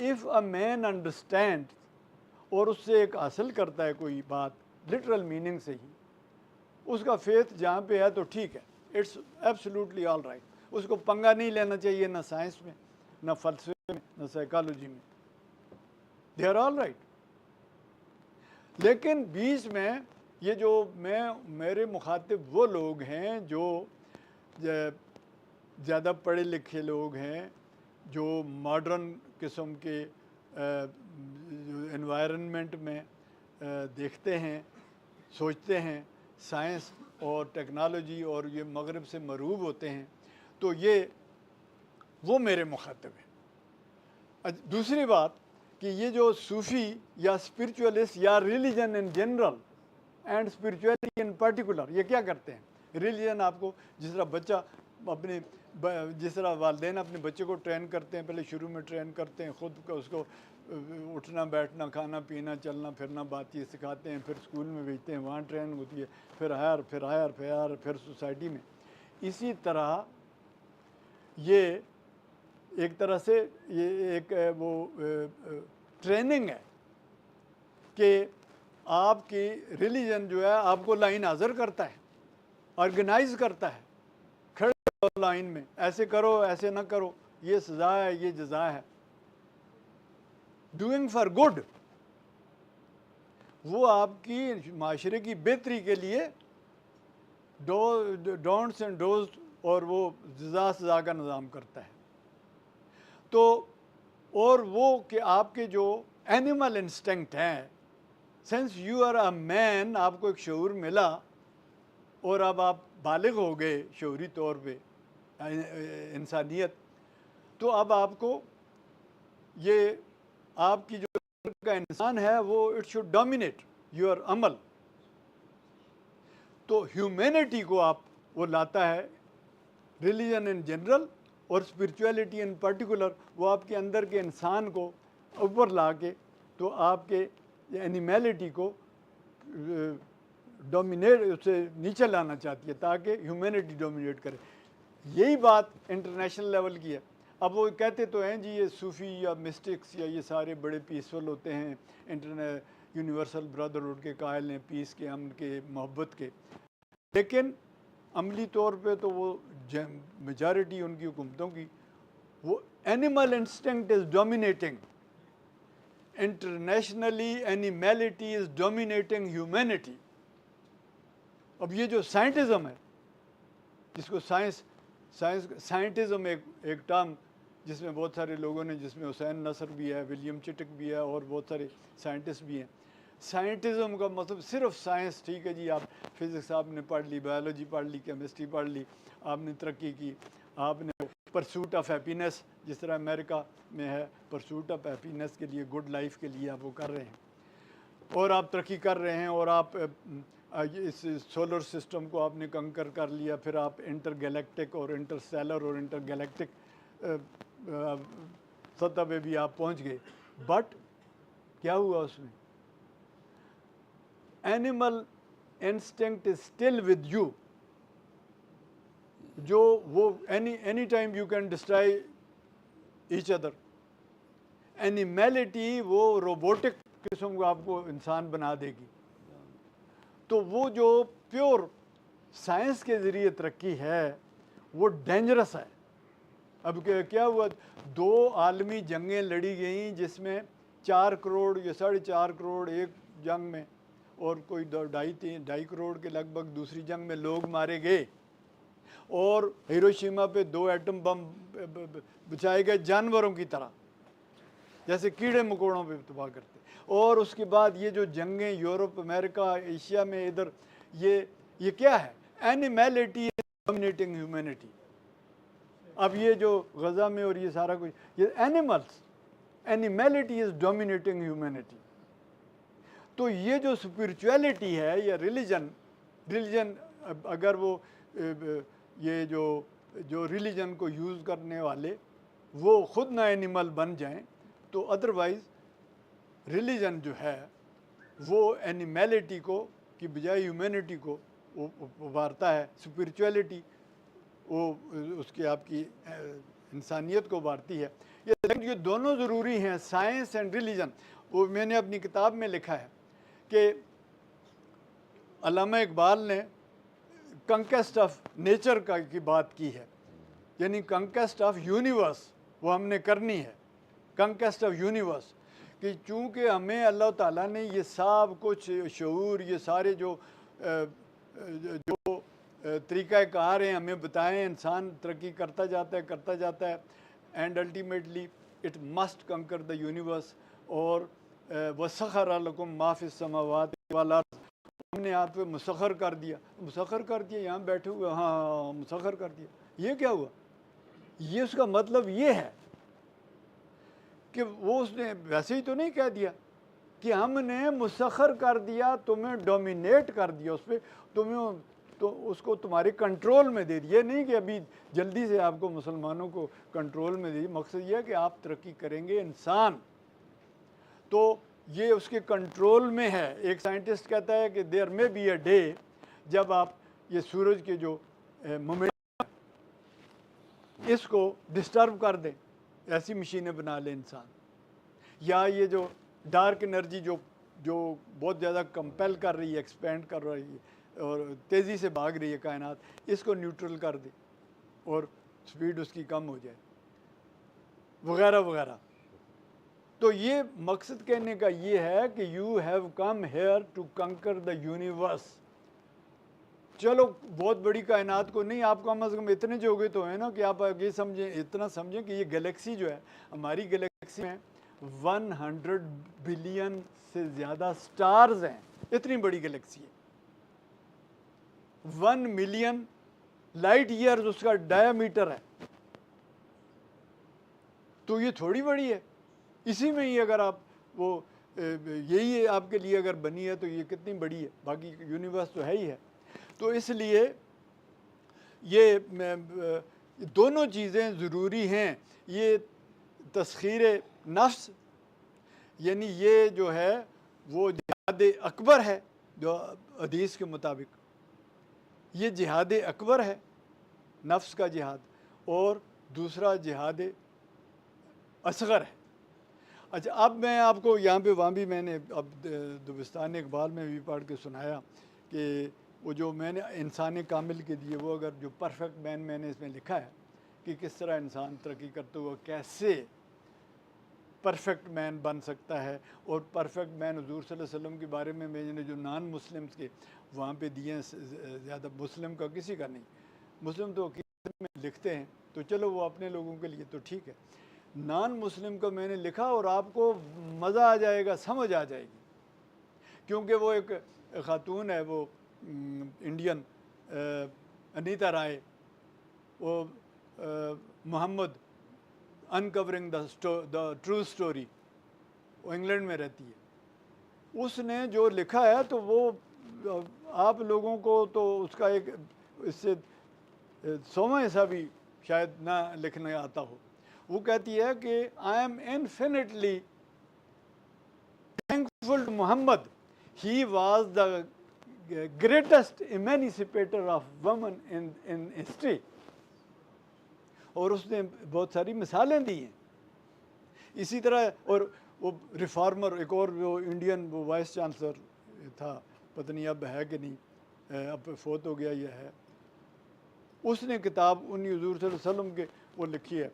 इफ़ अ मैन अंडरस्टैंड और उससे एक हासिल करता है कोई बात लिटरल मीनिंग से ही, उसका फेथ जहाँ पे है तो ठीक है, इट्स एब्सोल्युटली ऑल राइट। उसको पंगा नहीं लेना चाहिए, ना साइंस में, ना फलसफे में, ना साइकोलॉजी में, दे आर ऑल राइट। लेकिन बीच में ये जो मेरे मुखातिब वो लोग हैं जो ज़्यादा पढ़े लिखे लोग हैं, जो मॉडर्न किस्म के एनवायरनमेंट में देखते हैं, सोचते हैं, साइंस और टेक्नोलॉजी और ये मगरब से मरूब होते हैं, तो ये वो मेरे मुखातिब हैं। दूसरी बात कि ये जो सूफ़ी या स्पिरिचुअलिस्ट या religion in general and spirituality in particular, ये क्या करते हैं? रिलीजन आपको जिस तरह बच्चा अपने जिस तरह वालिदैन अपने बच्चे को ट्रेन करते हैं, पहले शुरू में ट्रेन करते हैं, ख़ुद का उसको उठना बैठना खाना पीना चलना फिरना बातचीत सिखाते हैं, फिर स्कूल में भेजते हैं, वहाँ ट्रेन होती है, फिर सोसाइटी में। इसी तरह ये एक तरह से ये एक वो ट्रेनिंग है कि आपकी रिलीजन जो है आपको लाइन हाज़िर करता है, ऑर्गेनाइज करता है, खड़े हो लाइन में, ऐसे करो ऐसे ना करो, ये सज़ा है ये जज़ा है, डूइंग फॉर गुड। वो आपकी माशरे की बेहतरी के लिए डोंट्स एंड डोज और वो जज़ा सज़ा का निज़ाम करता है। तो और वो कि आपके जो एनिमल इंस्टिंक्ट हैं, since you are a man, आपको एक शऊर मिला और अब आप बालिग हो गए शऊरी तौर पे इंसानियत, तो अब आपको ये आपकी जो का इंसान है वो इट शुड डोमिनेट योर अमल। तो ह्यूमैनिटी को आप वो लाता है, रिलीजन इन जनरल और स्पिरिचुअलिटी इन पर्टिकुलर, वो आपके अंदर के इंसान को ऊपर ला के तो आपके एनिमैलिटी को डोमिनेट उससे नीचे लाना चाहती है ताकि ह्यूमैनिटी डोमिनेट करे। यही बात इंटरनेशनल लेवल की है। अब वो कहते तो हैं जी ये सूफ़ी या मिस्टिक्स या ये सारे बड़े पीसफुल होते हैं, यूनिवर्सल ब्रदरहुड के कायल हैं, पीस के, अमन के, मोहब्बत के, लेकिन अमली तौर पे तो वो मेजॉरिटी उनकी हुकूमतों की वो animal instinct is dominating internationally, animality is dominating humanity. अब ये जो साइंटिज़म है, जिसको साइंटिज़म एक टर्म जिसमें बहुत सारे लोगों ने, जिसमें हुसैन नसर भी है, विलियम चिटक भी है और बहुत सारे साइंटिस्ट भी हैं, साइंटिज़म का मतलब सिर्फ साइंस, ठीक है जी, आप फिज़िक्स आपने पढ़ ली, बायोलॉजी पढ़ ली, केमिस्ट्री पढ़ ली, आपने तरक्की की, आपने परसूट ऑफ हैप्पीनेस, जिस तरह अमेरिका में है परसूट ऑफ हैप्पीनेस के लिए, गुड लाइफ के लिए आप वो कर रहे हैं, और आप तरक्की कर रहे हैं, और आप इस सोलर सिस्टम को आपने कंकर कर लिया, फिर आप इंटर गैलेक्टिक और इंटरस्टेलर और इंटर गैलेक्टिक सतह पे भी आप पहुंच गए। बट क्या हुआ उसमें? Animal instinct is still with you, जो वो any time you can destroy each other. Animality वो रोबोटिक किस्म को आपको इंसान बना देगी। तो वो जो प्योर साइंस के ज़रिए तरक्की है वो डेंजरस है। अब क्या हुआ, 2 आलमी जंगें लड़ी गईं जिसमें 4 करोड़ या 4.5 करोड़ एक जंग में, और कोई 2.5 करोड़ के लगभग दूसरी जंग में लोग मारे गए, और हिरोशिमा पे 2 एटम बम बचाए गए जानवरों की तरह, जैसे कीड़े मकोड़ों पे तबाह करते। और उसके बाद ये जो जंगें यूरोप, अमेरिका, एशिया में इधर, ये क्या है? Animality dominating humanity. अब ये जो गज़ा में और ये सारा कुछ, ये animals, animality is dominating humanity. तो ये जो स्पिरिचुअलिटी है या रिलीजन अगर वो ये जो रिलीजन को यूज़ करने वाले वो खुद ना एनिमल बन जाएं, तो अदरवाइज़ रिलीजन जो है वो एनिमैलिटी को की बजाय ह्यूमैनिटी को उभारता है, स्पिरिचुअलिटी वो उसकी आपकी इंसानियत को उभारती है। ये दोनों ज़रूरी हैं, साइंस एंड रिलीजन। वो मैंने अपनी किताब में लिखा है कि अल्लामा इकबाल ने कंक्वेस्ट ऑफ नेचर की बात की है, यानी कंक्वेस्ट ऑफ यूनिवर्स वो हमने करनी है, कंक्वेस्ट ऑफ यूनिवर्स, कि चूँकि हमें अल्लाह ताला ने ये सब कुछ शऊर, ये सारे जो तरीक़ाकार हैं हमें बताएं, इंसान तरक्की करता जाता है एंड अल्टीमेटली इट मस्ट कंकर द यूनिवर्स। और वसख़र लकुम मा फ़िस समावाति वल अर्ज़, हमने आप पे मुसख़र कर दिया, यहाँ बैठे हुए, हाँ मुसख़र कर दिया। ये क्या हुआ? ये उसका मतलब ये है कि वो उसने वैसे ही तो नहीं कह दिया कि हमने मुसख़र कर दिया, तुम्हें डोमिनेट कर दिया, उस पर तुम्हें तो उसको तुम्हारे कंट्रोल में दे दिया। नहीं कि अभी जल्दी से आपको मुसलमानों को कंट्रोल में दे दिया, मकसद ये है कि आप तरक्की करेंगे इंसान, तो ये उसके कंट्रोल में है। एक साइंटिस्ट कहता है कि देयर में बी अ डे जब आप ये सूरज के जो मोमेंटम इसको डिस्टर्ब कर दें, ऐसी मशीनें बना ले इंसान, या ये जो डार्क एनर्जी जो बहुत ज़्यादा कंपेल कर रही है, एक्सपेंड कर रही है और तेज़ी से भाग रही है कायनात, इसको न्यूट्रल कर दे और स्पीड उसकी कम हो जाए, वगैरह वगैरह। तो ये मकसद कहने का ये है कि you have come here to conquer the universe. चलो बहुत बड़ी कायनात को नहीं, आप कम अज़ कम इतने जोगे तो हैं ना कि आप ये समझें, इतना समझें कि ये गैलेक्सी जो है, हमारी गैलेक्सी में 100 बिलियन से ज़्यादा स्टार्स हैं। इतनी बड़ी गैलेक्सी है, 1 मिलियन लाइट ईयर्स उसका डायमीटर है। तो ये थोड़ी बड़ी है, इसी में ही अगर आप वो यही आपके लिए अगर बनी है तो ये कितनी बड़ी है, बाकी यूनिवर्स तो है ही है। तो इसलिए ये दोनों चीज़ें ज़रूरी हैं। ये तस्खीर नफ्स, यानी ये जो है वो जिहाद अकबर है, जो हदीस के मुताबिक ये जिहाद अकबर है, नफ्स का जिहाद, और दूसरा जिहाद असगर है। अच्छा, अब मैं आपको यहाँ पे वहाँ भी मैंने अब दुबिस्तान इकबाल में भी पढ़ के सुनाया कि वो जो मैंने इंसान कामिल के लिए वो अगर जो परफेक्ट मैन मैंने इसमें लिखा है कि किस तरह इंसान तरक्की करते हुए कैसे परफेक्ट मैन बन सकता है। और परफेक्ट मैन हुज़ूर सल्लल्लाहु अलैहि वसल्लम के बारे में मैंने जो नॉन मुस्लिम्स के वहाँ पे दिए हैं, ज़्यादा मुस्लिम का किसी का नहीं, मुस्लिम तो अक़ीदत में लिखते हैं तो चलो वो अपने लोगों के लिए तो ठीक है, नॉन मुस्लिम का मैंने लिखा और आपको मज़ा आ जाएगा, समझ आ जाएगी क्योंकि वो एक ख़ातून है, वो इंडियन अनीता राय, वो Mohammad uncovering the true story, वो इंग्लैंड में रहती है। उसने जो लिखा है तो वो आप लोगों को तो उसका एक इससे 100वां हिस्सा भी शायद ना लिखने आता हो। वो कहती है कि I am infinitely thankful to Mohammad, he was the greatest emancipator of women in history. और उसने बहुत सारी मिसालें दी हैं इसी तरह। और वो रिफॉर्मर, एक और वो इंडियन वो वाइस चांसलर था, पता नहीं अब है कि नहीं, अब फोत हो गया ये है, उसने किताब उन्हीं हुजूर सल्लल्लाहु अलैहि वसल्लम के वो लिखी है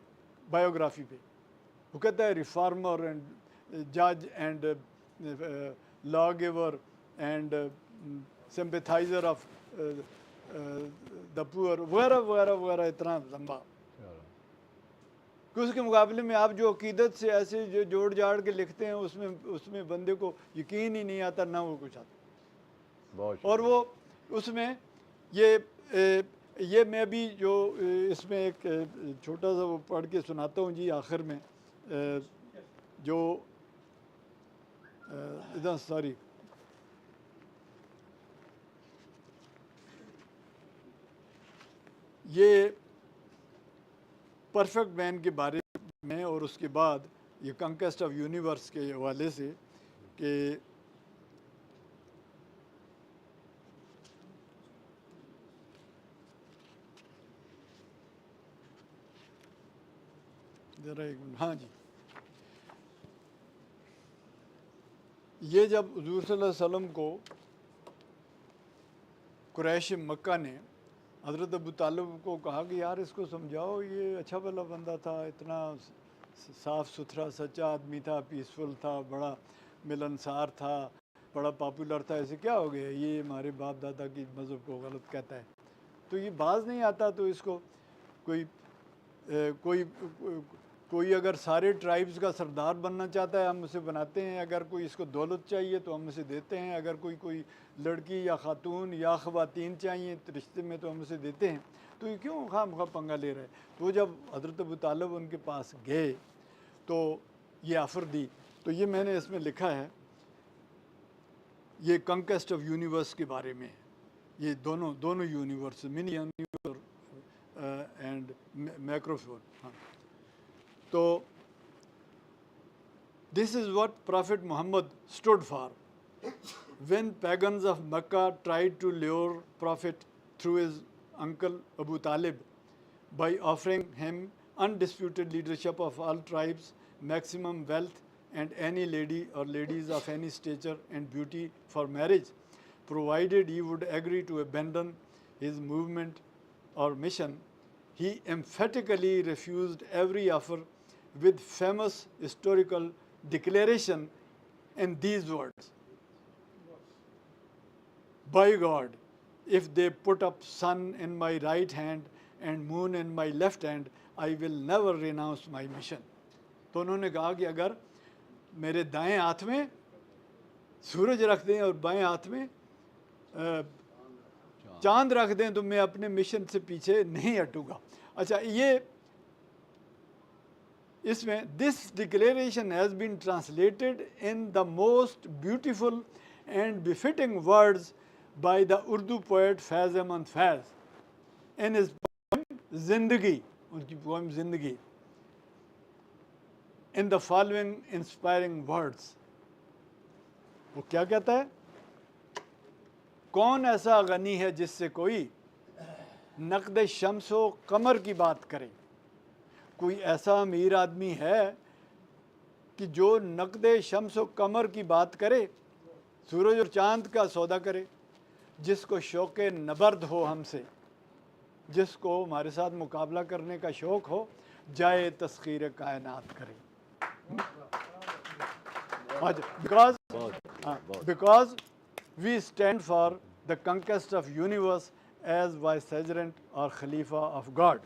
बायोग्राफी पे। वो कहता है रिफॉर्मर एंड जज and law giver and sympathiser of the poor वगैरह वगैरह वगैरह, इतना लंबा कि उसके मुकाबले में आप जो अकीदत से ऐसे जो जोड़ जाड़ के लिखते हैं उसमें बंदे को यकीन ही नहीं आता, ना वो कुछ आता। और वो उसमें ये मैं भी जो इसमें एक छोटा सा वो पढ़ के सुनाता हूँ जी आखिर में, जो इधर सॉरी ये परफेक्ट मैन के बारे में और उसके बाद ये कंक्वेस्ट ऑफ यूनिवर्स के हवाले से कि ज़रा एक मिनट, हाँ जी, ये जब हुज़ूर सल्लल्लाहु अलैहि वसल्लम को कुरैश मक्का ने हज़रत अबू तालिब को कहा कि यार इसको समझाओ, ये अच्छा भला बंदा था, इतना साफ़ सुथरा सच्चा आदमी था, पीसफुल था, बड़ा मिलनसार था, बड़ा पॉपुलर था, ऐसे क्या हो गया, ये हमारे बाप दादा की मज़हब को गलत कहता है। तो ये बाज नहीं आता, तो इसको कोई अगर सारे ट्राइब्स का सरदार बनना चाहता है हम उसे बनाते हैं, अगर कोई इसको दौलत चाहिए तो हम उसे देते हैं, अगर कोई लड़की या ख़ातून या ख़वातीन चाहिए तो रिश्ते में तो हम उसे देते हैं, तो ये क्यों खामखा पंगा ले रहे हैं। तो जब हज़रत अबू तालिब उनके पास गए तो ये ऑफ़र दी, तो ये मैंने इसमें लिखा है, ये कंक्वेस्ट ऑफ यूनिवर्स के बारे में, ये दोनों universe, mini universe and microphone. हाँ, तो this is what Prophet Muhammad stood for. When pagans of Mecca tried to lure Prophet through his uncle Abu Talib by offering him undisputed leadership of all tribes, maximum wealth, and any lady or ladies of any stature and beauty for marriage, provided he would agree to abandon his movement or mission, he emphatically refused every offer with famous historical declaration in these words: by God, if they put up sun in my right hand and moon in my left hand, I will never renounce my mission. तो उन्होंने कहा कि अगर मेरे दाएं हाथ में सूरज रख दें और बाएं हाथ में चांद रख दें तो मैं अपने मिशन से पीछे नहीं हटूंगा। अच्छा, ये इसमें this declaration has been translated in the most beautiful and befitting words by the Urdu poet Faiz Ahmad Faiz in his poem Zindagi, उनकी poem Zindagi, in the following inspiring words. वो क्या कहता है? कौन ऐसा गनी है जिससे कोई नक़द शम्सो कमर की बात करे? कोई ऐसा अमीर आदमी है कि जो नक़द शम्सो कमर की बात करे, सूरज और चांद का सौदा करे? जिसको शौक़ नबर्द हो हमसे, जिसको हमारे साथ मुकाबला करने का शौक़ हो, जाए तस्खीर कायनात करे। Because we stand for the conquest of universe as vicegerent or Khalifa of God.